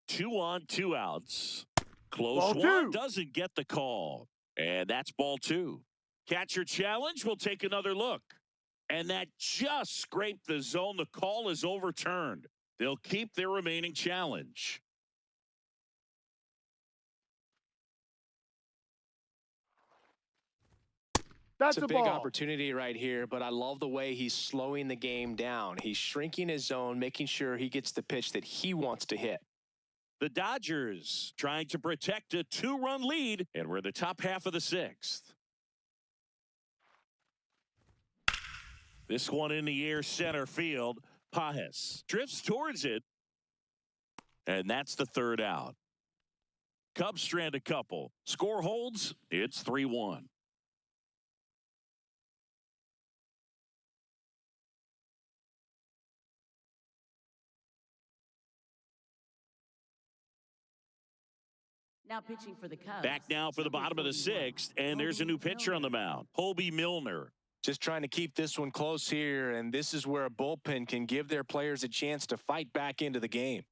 Two on, 2 outs. Close one, doesn't get the call. And that's ball two. Catcher challenge, we'll take another look. And that just scraped the zone. The call is overturned. They'll keep their remaining challenge. That's a big opportunity right here, but I love the way he's slowing the game down. He's shrinking his zone, making sure he gets the pitch that he wants to hit. The Dodgers trying to protect a 2-run lead, and we're in the top half of the 6th. This one in the air, center field. Pajes drifts towards it, and that's the 3rd out. Cubs strand a couple. Score holds. It's 3-1. Now pitching for the Cubs. Back now for the bottom of the 6th, and there's a new pitcher on the mound, Hobie Milner. Just trying to keep this one close here, and this is where a bullpen can give their players a chance to fight back into the game.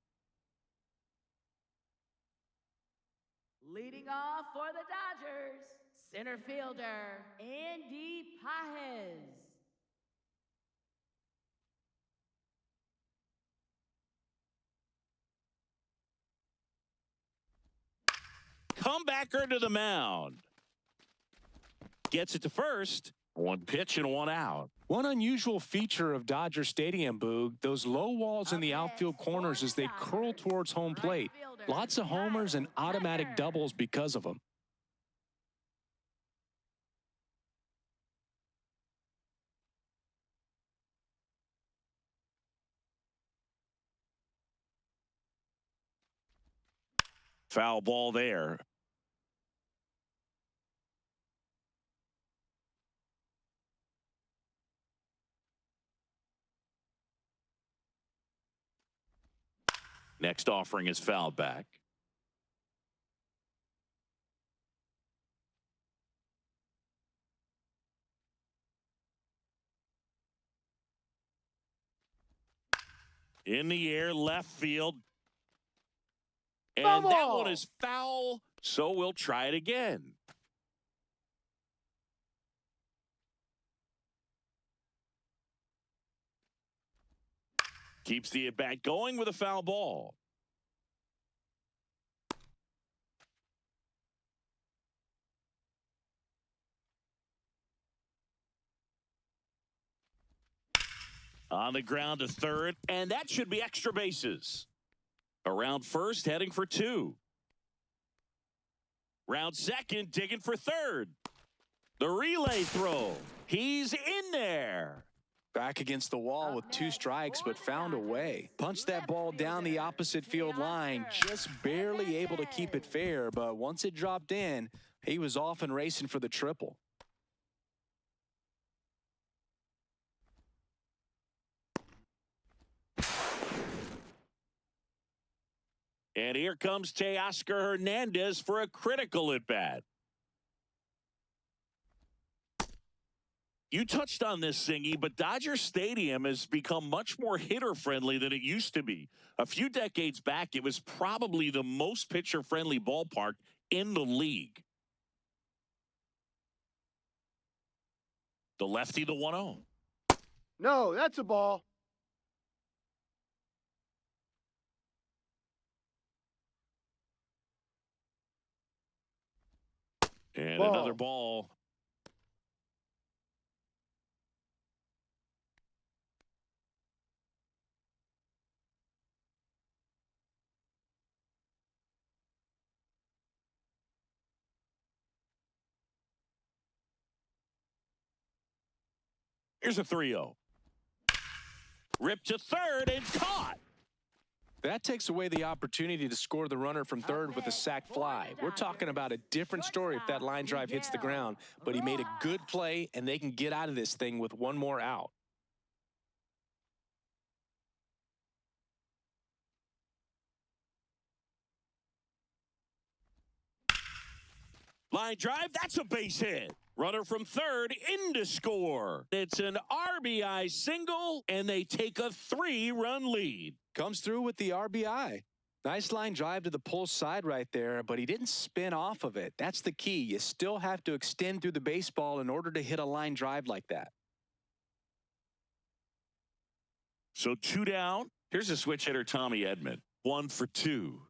Leading off for the Dodgers, center fielder, Andy Pajes. Comebacker to the mound. Gets it to first. 1 pitch and 1 out. One unusual feature of Dodger Stadium, Boog, those low walls in the outfield corners as they curl towards home plate. Lots of homers and automatic doubles because of them. Foul ball there. Next offering is fouled back. In the air, left field. And that one is foul, so we'll try it again. Keeps the at-bat going with a foul ball. On the ground to third, and that should be extra bases. Around first, heading for 2. Round second, digging for 3rd. The relay throw. He's in there. Back against the wall with 2 strikes, but found a way. Punched that ball down the opposite field line, just barely able to keep it fair, but once it dropped in, he was off and racing for the triple. And here comes Teoscar Hernandez for a critical at-bat. You touched on this, Singy, but Dodger Stadium has become much more hitter-friendly than it used to be. A few decades back, it was probably the most pitcher-friendly ballpark in the league. The lefty, the 1-0. No, that's a ball. And Ball. another ball. Here's a 3-0. Ripped to third and caught. That takes away the opportunity to score the runner from third with a sac fly. We're talking about a different story if that line drive hits the ground, but he made a good play, and they can get out of this thing with 1 more out. Line drive, that's a base hit. Runner from third in to score. It's an RBI single, and they take a 3-run lead. Comes through with the RBI. Nice line drive to the pull side right there, but he didn't spin off of it. That's the key. You still have to extend through the baseball in order to hit a line drive like that. So 2 down. Here's a switch hitter, Tommy Edman. 1 for 2.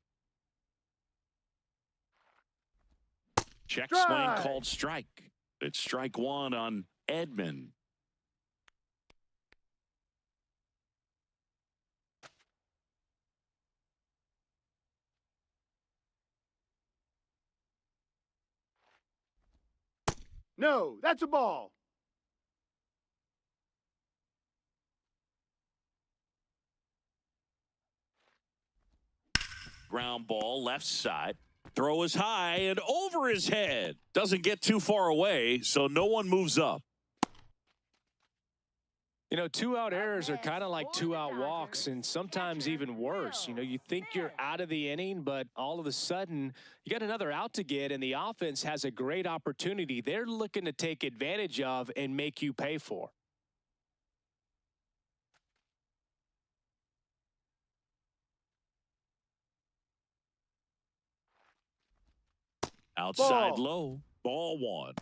Check swing called strike. It's strike 1 on Edman. No, that's a ball. Ground ball, left side. Throw is high and over his head. Doesn't get too far away, so no one moves up. You know, 2-out errors are kind of like 2-out walks, and sometimes even worse. You know, you think you're out of the inning, but all of a sudden, you got another out to get, and the offense has a great opportunity they're looking to take advantage of and make you pay for. Outside low, ball 1.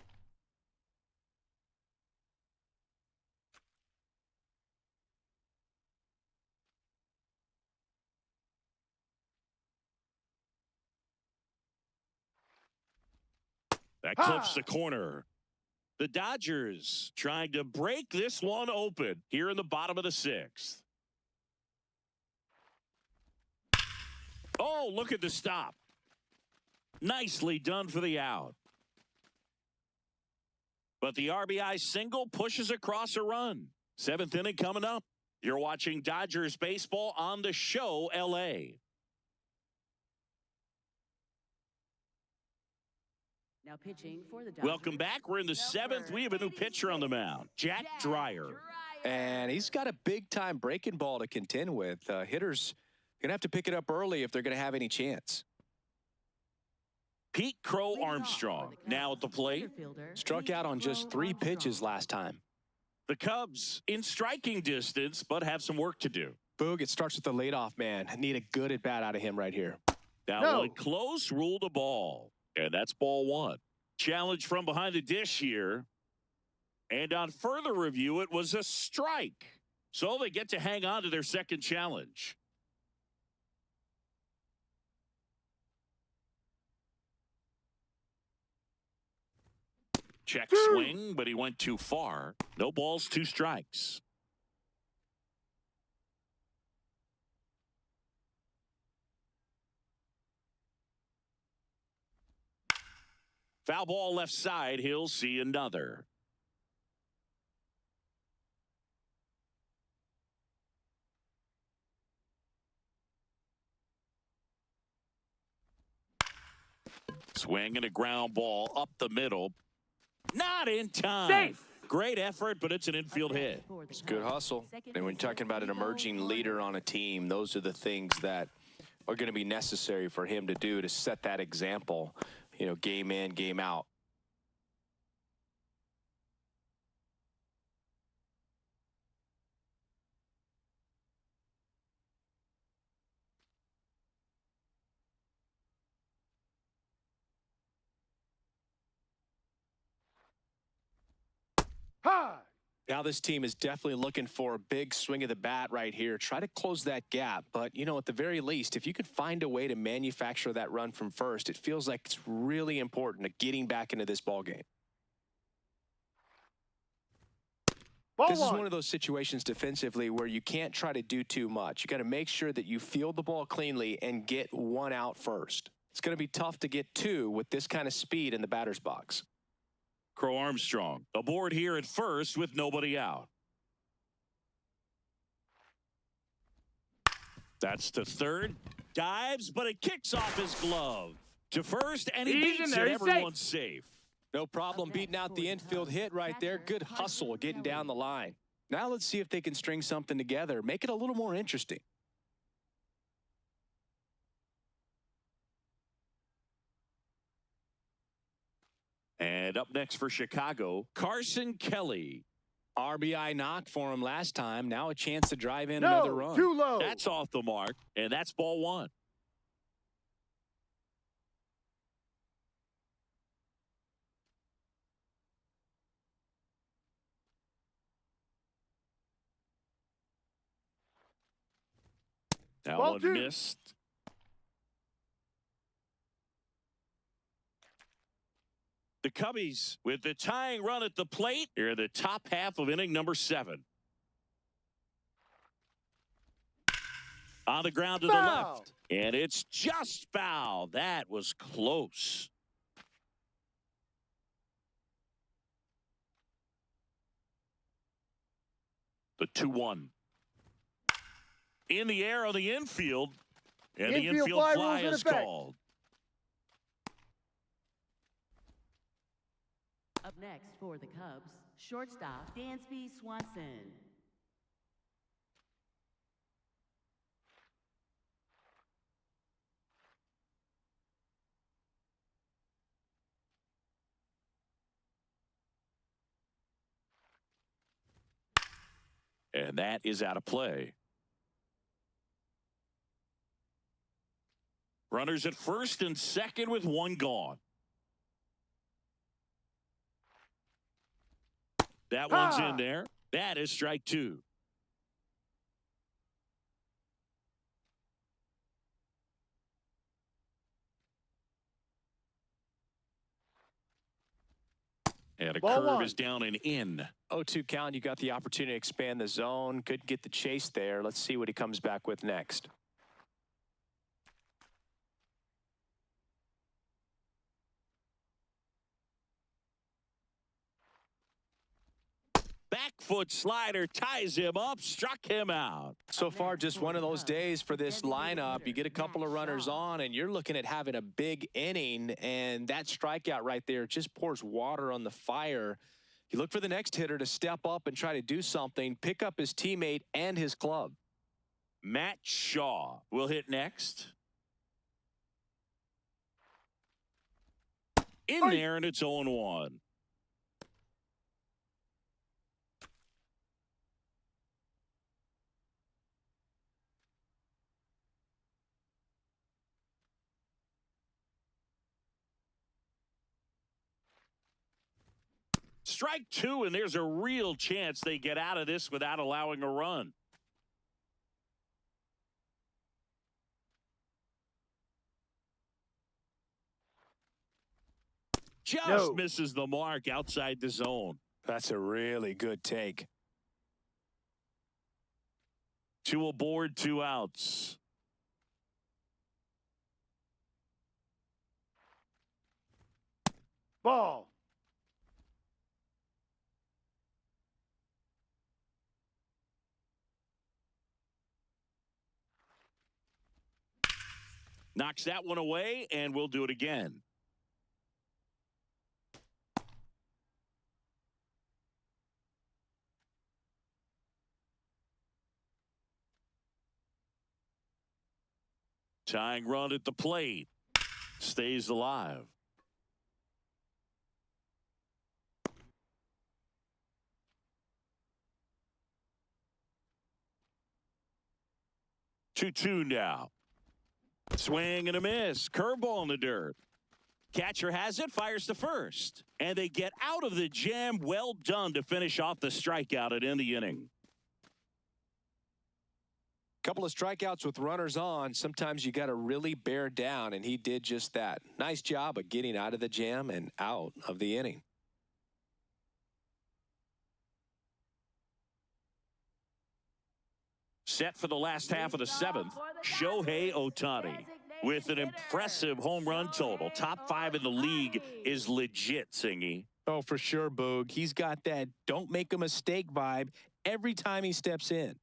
That clips the corner. The Dodgers trying to break this one open here in the bottom of the 6th. Oh, look at the stop. Nicely done for the out. But the RBI single pushes across a run. 7th inning coming up. You're watching Dodgers baseball on the show, LA. Now pitching for the Dodgers. Welcome back. We're in the 7th. We have a new pitcher on the mound, Jack Dreyer. And he's got a big-time breaking ball to contend with. Hitters going to have to pick it up early if they're going to have any chance. Pete Crow Armstrong now at the plate. Struck out on just 3 pitches last time. The Cubs in striking distance, but have some work to do. Boog, it starts with the leadoff man. Need a good at-bat out of him right here. That one close, ruled a ball. And that's ball 1. Challenge from behind the dish here. And on further review, it was a strike. So they get to hang on to their second challenge. Check swing, but he went too far. No balls, 2 strikes. Foul ball left side. He'll see another. Swing and a ground ball up the middle. Not in time. Safe. Great effort, but it's an infield hit. It's good hustle. And when you're talking about an emerging leader on a team, those are the things that are going to be necessary for him to do to set that example, you know, game in, game out. High. Now this team is definitely looking for a big swing of the bat right here. Try to close that gap. But, you know, at the very least, if you could find a way to manufacture that run from first, it feels like it's really important to getting back into this ball game. This is one of those situations defensively where you can't try to do too much. You got to make sure that you field the ball cleanly and get one out first. It's going to be tough to get two with this kind of speed in the batter's box. Crow Armstrong aboard here at first with nobody out. That's to third. Dives, but it kicks off his glove. To first, and he He's beats in there. it. He's Everyone's safe. No problem beating out the infield hit right there. Good hustle getting down the line. Now let's see if they can string something together. Make it a little more interesting. And up next for Chicago, Carson Kelly. RBI knock for him last time. Now a chance to drive in No, another run. too low. That's off the mark, and that's ball one. That Ball one two. missed. The Cubbies with the tying run at the plate. Here in the top half of inning number 7. On the ground to the Foul. left. And it's just foul. That was close. The 2-1. In the air on the infield. And the infield fly is called. Up next for the Cubs, shortstop Dansby Swanson. And that is out of play. Runners at first and second with one gone. That one's in there. That is strike 2. And a Ball curve one. is down and in. 0-2 count. You got the opportunity to expand the zone. Couldn't get the chase there. Let's see what he comes back with next. Back foot slider ties him up, struck him out. So far, just one of those days for this lineup. You get a couple of runners on, and you're looking at having a big inning, and that strikeout right there just pours water on the fire. You look for the next hitter to step up and try to do something, pick up his teammate and his club. Matt Shaw will hit next. In there, and it's 0-1. Strike 2, and there's a real chance they get out of this without allowing a run. Just misses the mark outside the zone. That's a really good take. 2 aboard, 2 outs. Ball. Knocks that one away, and we'll do it again. Tying run at the plate. Stays alive. Two now. Swing and a miss. Curveball in the dirt. Catcher has it, fires to first. And they get out of the jam. Well done to finish off the strikeout and end the inning. Couple of strikeouts with runners on. Sometimes you got to really bear down, and he did just that. Nice job of getting out of the jam and out of the inning. Set for the last half of the seventh, Shohei Ohtani with an impressive home run total. Top 5 in the league is legit, Singy. Oh, for sure, Boog. He's got that don't make a mistake vibe every time he steps in.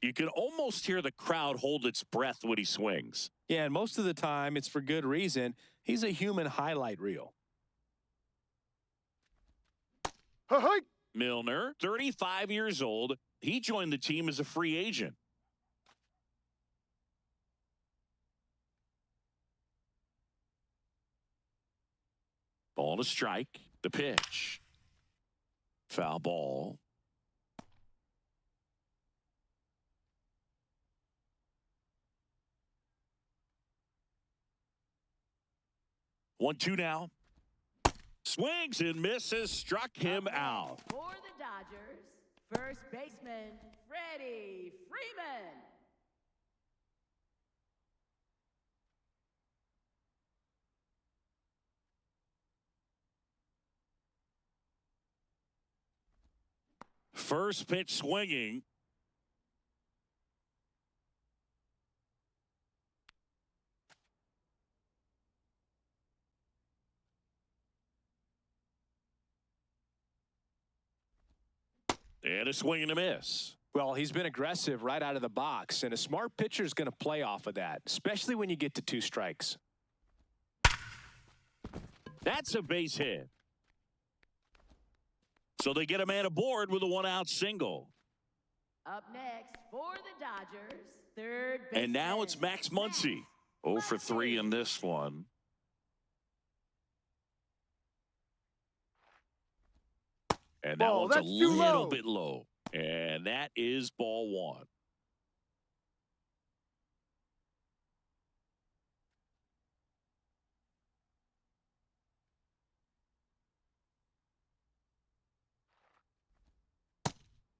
You can almost hear the crowd hold its breath when he swings. Yeah, and most of the time it's for good reason. He's a human highlight reel. Hey! Milner, 35 years old. He joined the team as a free agent. Ball to strike. The pitch. Foul ball. One, two now. Swings and misses. Struck him out. For the Dodgers, first baseman, Freddie Freeman. First pitch swinging. And a swing and a miss. Well, he's been aggressive right out of the box, and a smart pitcher is going to play off of that, especially when you get to 2 strikes. That's a base hit. So they get a man aboard with a 1-out single. Up next for the Dodgers, third baseman. And now it's Max Muncy. 0 for 3 in this one. And that Ball, one's a that's too little low. bit low. And that is ball 1.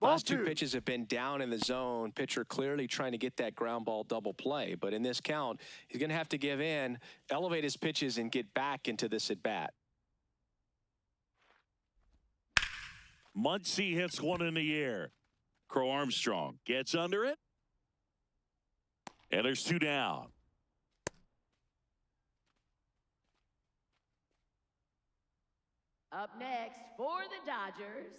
Last 2 2. pitches have been down in the zone. Pitcher clearly trying to get that ground ball double play. But in this count, he's going to have to give in, elevate his pitches, and get back into this at-bat. Muncy hits one in the air. Crow Armstrong gets under it. And there's 2 down. Up next for the Dodgers,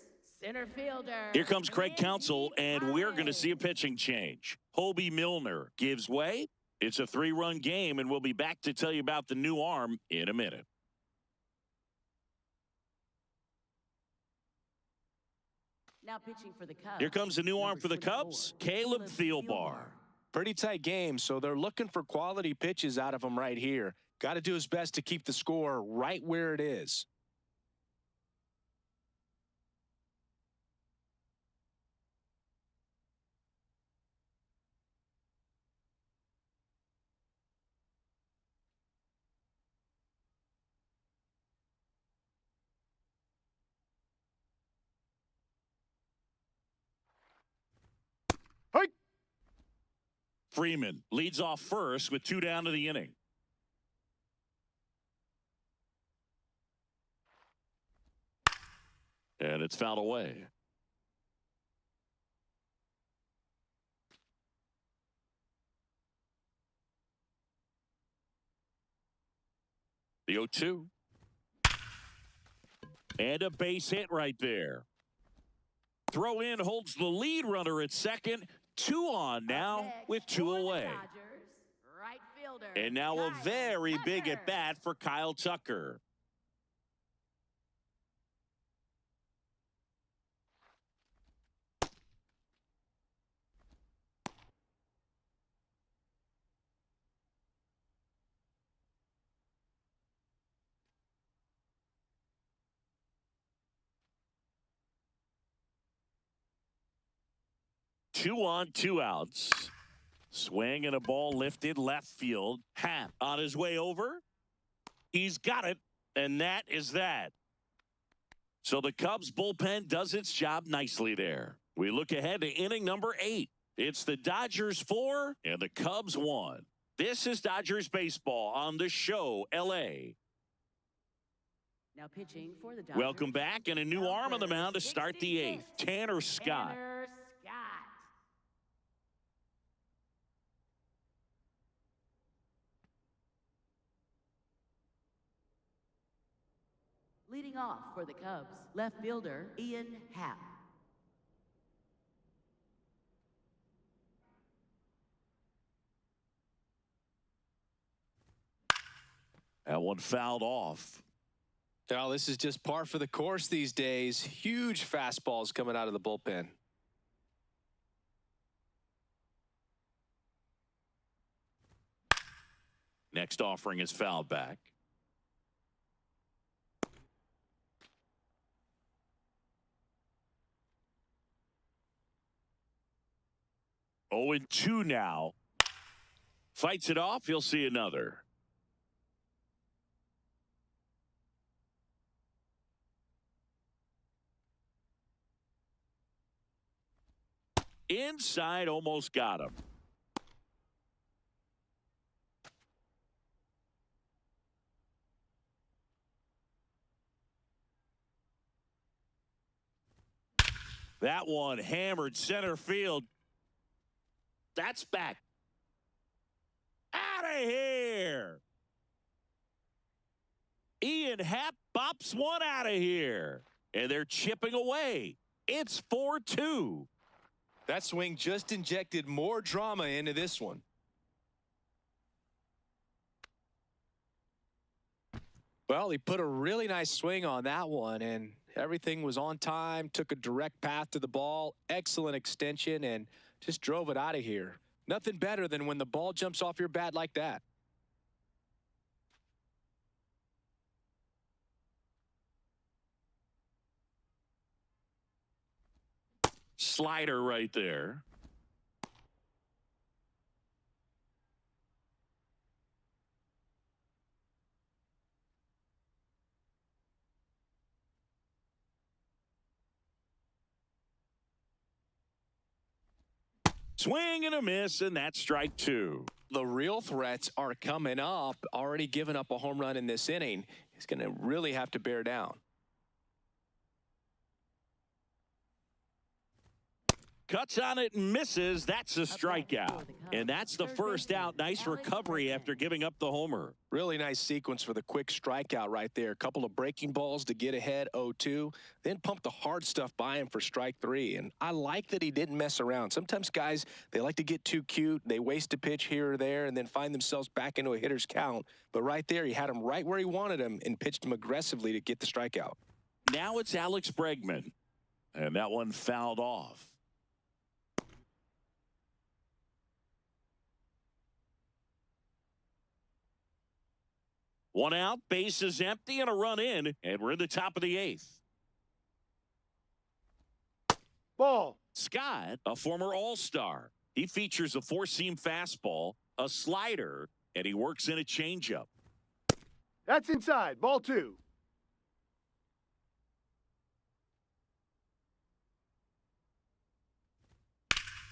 center fielder. Here comes Craig Andy Counsell, and we're going to see a pitching change. Hobie Milner gives way. It's a 3-run game, and we'll be back to tell you about the new arm in a minute. Now pitching for the Cubs. Here comes the new arm Number for the 24, Cubs, Caleb Thielbar. Pretty tight game, so they're looking for quality pitches out of him right here. Got to do his best to keep the score right where it is. Hey! Freeman leads off first with 2 down to the inning. And it's fouled away. The 0-2. And a base hit right there. Throw in holds the lead runner at second. 2 on now with 2 away. Right fielder, And now a Kyle very big Tucker. at bat for Kyle Tucker. Two on, 2 outs. Swing and a ball lifted left field. Happ on his way over. He's got it, and that is that. So the Cubs bullpen does its job nicely there. We look ahead to inning number 8. It's the Dodgers 4 and the Cubs 1. This is Dodgers baseball on the show, LA. Now pitching for the Dodgers. Welcome back, and a new arm on the mound to start the 8th. Tanner Scott. Tanner Scott. Leading off for the Cubs, left fielder Ian Happ. That one fouled off. Well, this is just par for the course these days. Huge fastballs coming out of the bullpen. Next offering is fouled back. Oh, and 2 now. Fights it off. He'll see another. Inside, almost got him. That one hammered center field. That's back. Out of here. Ian Happ bops one out of here. And they're chipping away. It's 4-2. That swing just injected more drama into this one. Well, he put a really nice swing on that one, and everything was on time, took a direct path to the ball, excellent extension, and just drove it out of here. Nothing better than when the ball jumps off your bat like that. Slider right there. Swing and a miss, and that's strike 2. The real threats are coming up. Already given up a home run in this inning. He's going to really have to bear down. Cuts on it and misses. That's a strikeout. And that's the first out. Nice recovery after giving up the homer. Really nice sequence for the quick strikeout right there. A couple of breaking balls to get ahead 0-2. Then pumped the hard stuff by him for strike 3. And I like that he didn't mess around. Sometimes guys, they like to get too cute. They waste a pitch here or there and then find themselves back into a hitter's count. But right there, he had him right where he wanted him and pitched him aggressively to get the strikeout. Now it's Alex Bregman. And that one fouled off. One out, base is empty, and a run in, and we're in the top of the 8th. Ball. Scott, a former All-Star. He features a 4-seam fastball, a slider, and he works in a changeup. That's inside. Ball 2.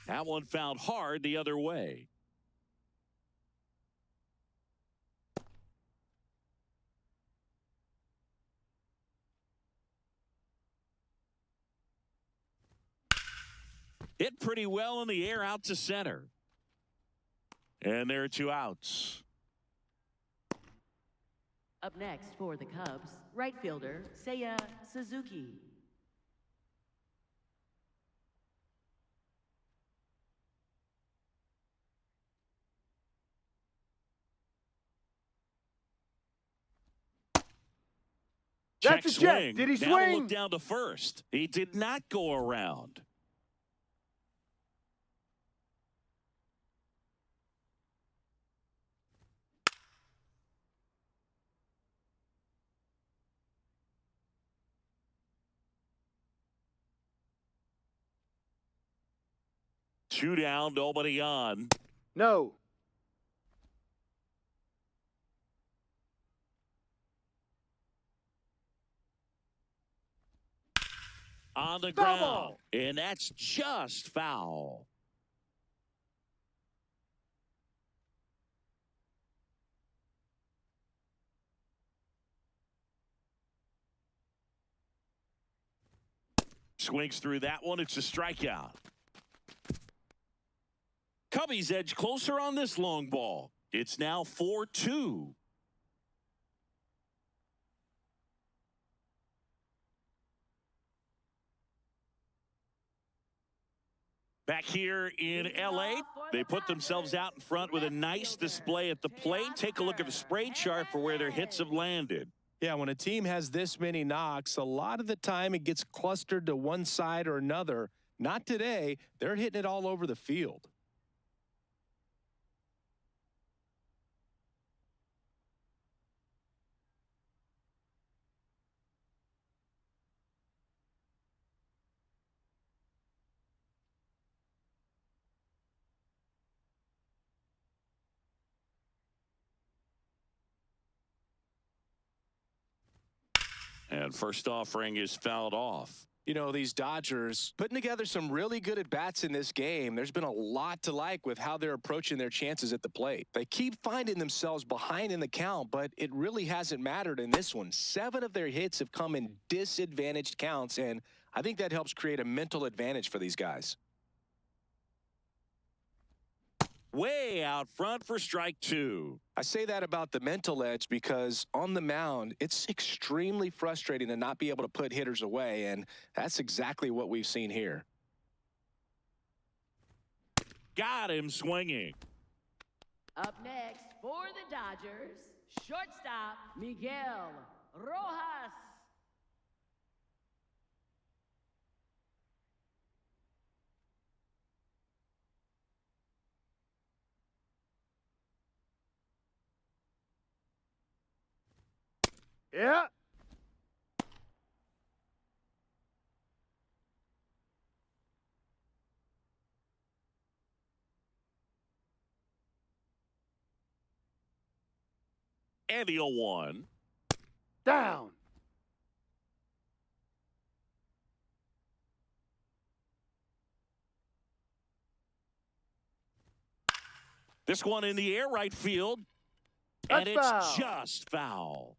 That one fouled hard the other way. Hit pretty well in the air out to center. And there are 2 outs. Up next for the Cubs, right fielder Seiya Suzuki. That's a check. Swing. Did he Now to swing? look down to first. He did not go around. Two down, nobody on. No. On the Foul ground. ball. And that's just foul. Swings through that one. It's a strikeout. Cubbies edge closer on this long ball. It's now 4-2. Back here in L.A., they put themselves out in front with a nice display at the plate. Take a look at the spray chart for where their hits have landed. Yeah, when a team has this many knocks, a lot of the time it gets clustered to one side or another. Not today. They're hitting it all over the field. And first offering is fouled off. You know, these Dodgers putting together some really good at-bats in this game. There's been a lot to like with how they're approaching their chances at the plate. They keep finding themselves behind in the count, but it really hasn't mattered in this one. 7 of their hits have come in disadvantaged counts, and I think that helps create a mental advantage for these guys. Way out front for strike 2. I say that about the mental edge because on the mound, it's extremely frustrating to not be able to put hitters away, and that's exactly what we've seen here. Got him swinging. Up next for the Dodgers, shortstop Miguel Rojas. Yeah. And the 0-1. Down. This one in the air, right field. And That's it's foul. just foul.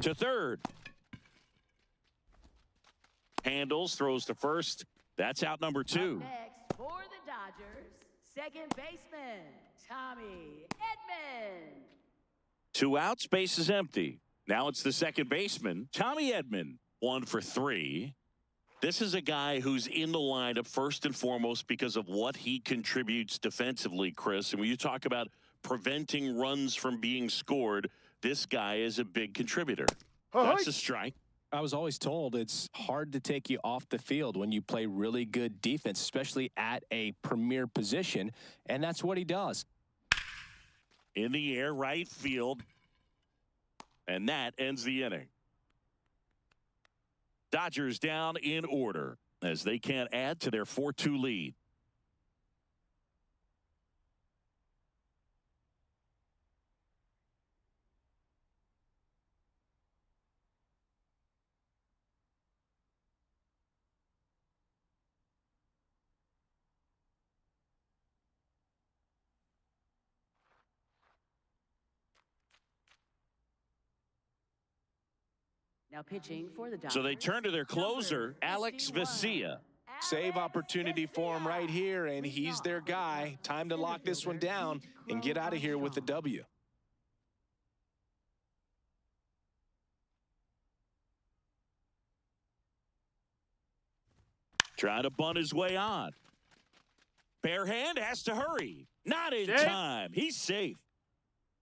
To third. Handles, throws to first. That's out number 2. Up next for the Dodgers, second baseman Tommy Edman. 2 outs, base is empty. Now it's the second baseman, Tommy Edman. 1 for 3. This is a guy who's in the lineup first and foremost because of what he contributes defensively, Chris. And when you talk about preventing runs from being scored, this guy is a big contributor. That's a strike. I was always told it's hard to take you off the field when you play really good defense, especially at a premier position, and that's what he does. In the air, right field. And that ends the inning. Dodgers down in order as they can't add to their 4-2 lead. Now pitching for the Dodgers. So they turn to their closer, Alex 51. Vesia. Save opportunity for him right here, and he's their guy. Time to lock this one down and get out of here with the W. Trying to bunt his way on. Bare hand has to hurry. Not in Safe. time. He's safe.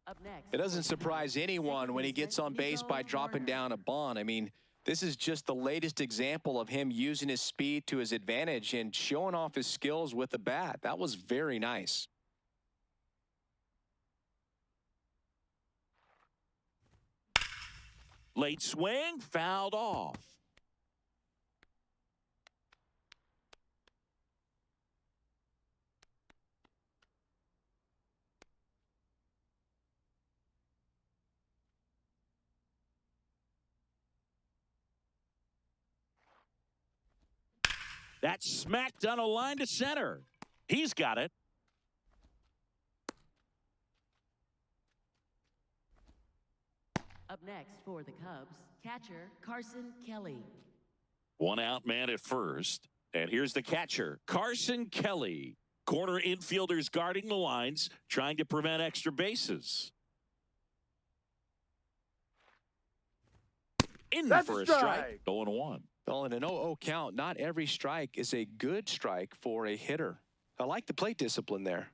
Up next. It doesn't surprise anyone when he gets on base by dropping down a bunt. I mean, this is just the latest example of him using his speed to his advantage and showing off his skills with the bat. That was very nice. Late swing, fouled off. That's smacked on a line to center. He's got it. Up next for the Cubs, catcher Carson Kelly. One out man at first. And here's the catcher, Carson Kelly. Corner infielders guarding the lines, trying to prevent extra bases. In That's for a a strike. strike. 0-1. Well, in an 0-0 count, not every strike is a good strike for a hitter. I like the plate discipline there.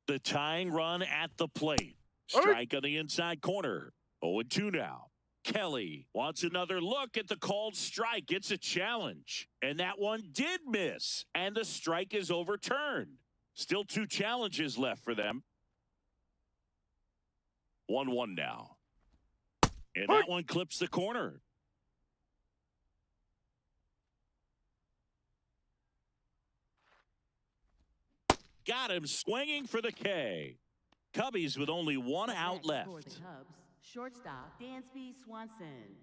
The tying run at the plate. Strike on the inside corner. 0-2 now. Kelly wants another look at the called strike. It's a challenge. And that one did miss. And the strike is overturned. Still 2 challenges left for them. 1-1 now. And that one clips the corner. Got him swinging for the K. Cubbies with only 1 out Next left. For the Cubs, shortstop Dansby Swanson.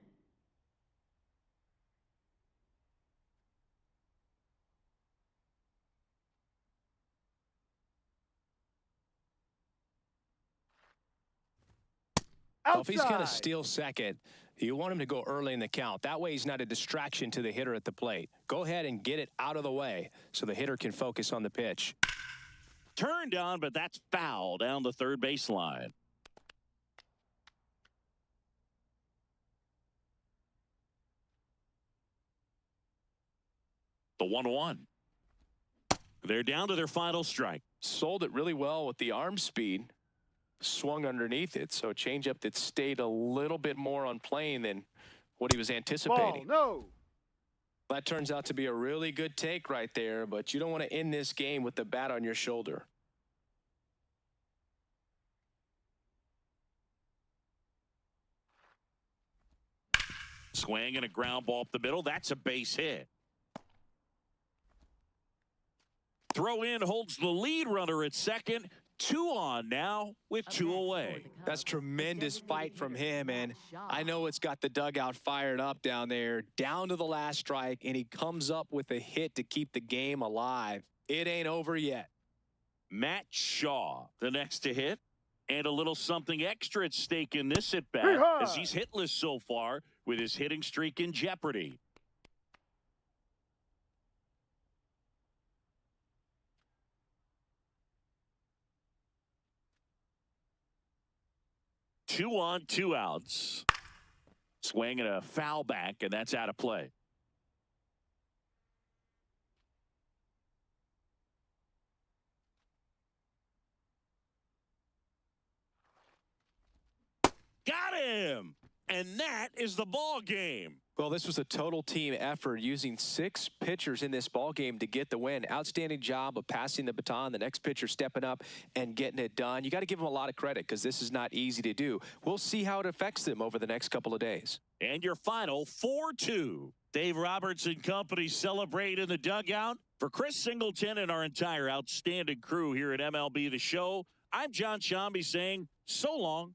Well, if he's going to Outside. steal second, you want him to go early in the count. That way he's not a distraction to the hitter at the plate. Go ahead and get it out of the way so the hitter can focus on the pitch. Turned on, but that's foul down the third baseline. The 1-1. They're down to their final strike. Sold it really well with the arm speed. Swung underneath it, so changeup that stayed a little bit more on plane than what he was Ball, anticipating. no. That turns out to be a really good take right there, but you don't want to end this game with the bat on your shoulder. Swing and a ground ball up the middle. That's a base hit. Throw in holds the lead runner at second. 2 on now with 2 away. That's tremendous fight from him, and I know it's got the dugout fired up down there, down to the last strike, and he comes up with a hit to keep the game alive. It ain't over yet. Matt Shaw, the next to hit, and a little something extra at stake in this at bat Yeehaw! as he's hitless so far with his hitting streak in jeopardy. Two on, 2 outs. Swing and a foul back, and that's out of play. Got him! And that is the ball game. Well, this was a total team effort using 6 pitchers in this ball game to get the win. Outstanding job of passing the baton, the next pitcher stepping up and getting it done. You got to give them a lot of credit because this is not easy to do. We'll see how it affects them over the next couple of days. And your final 4-2. Dave Roberts and company celebrate in the dugout. For Chris Singleton and our entire outstanding crew here at MLB The Show, I'm John Shambi saying so long.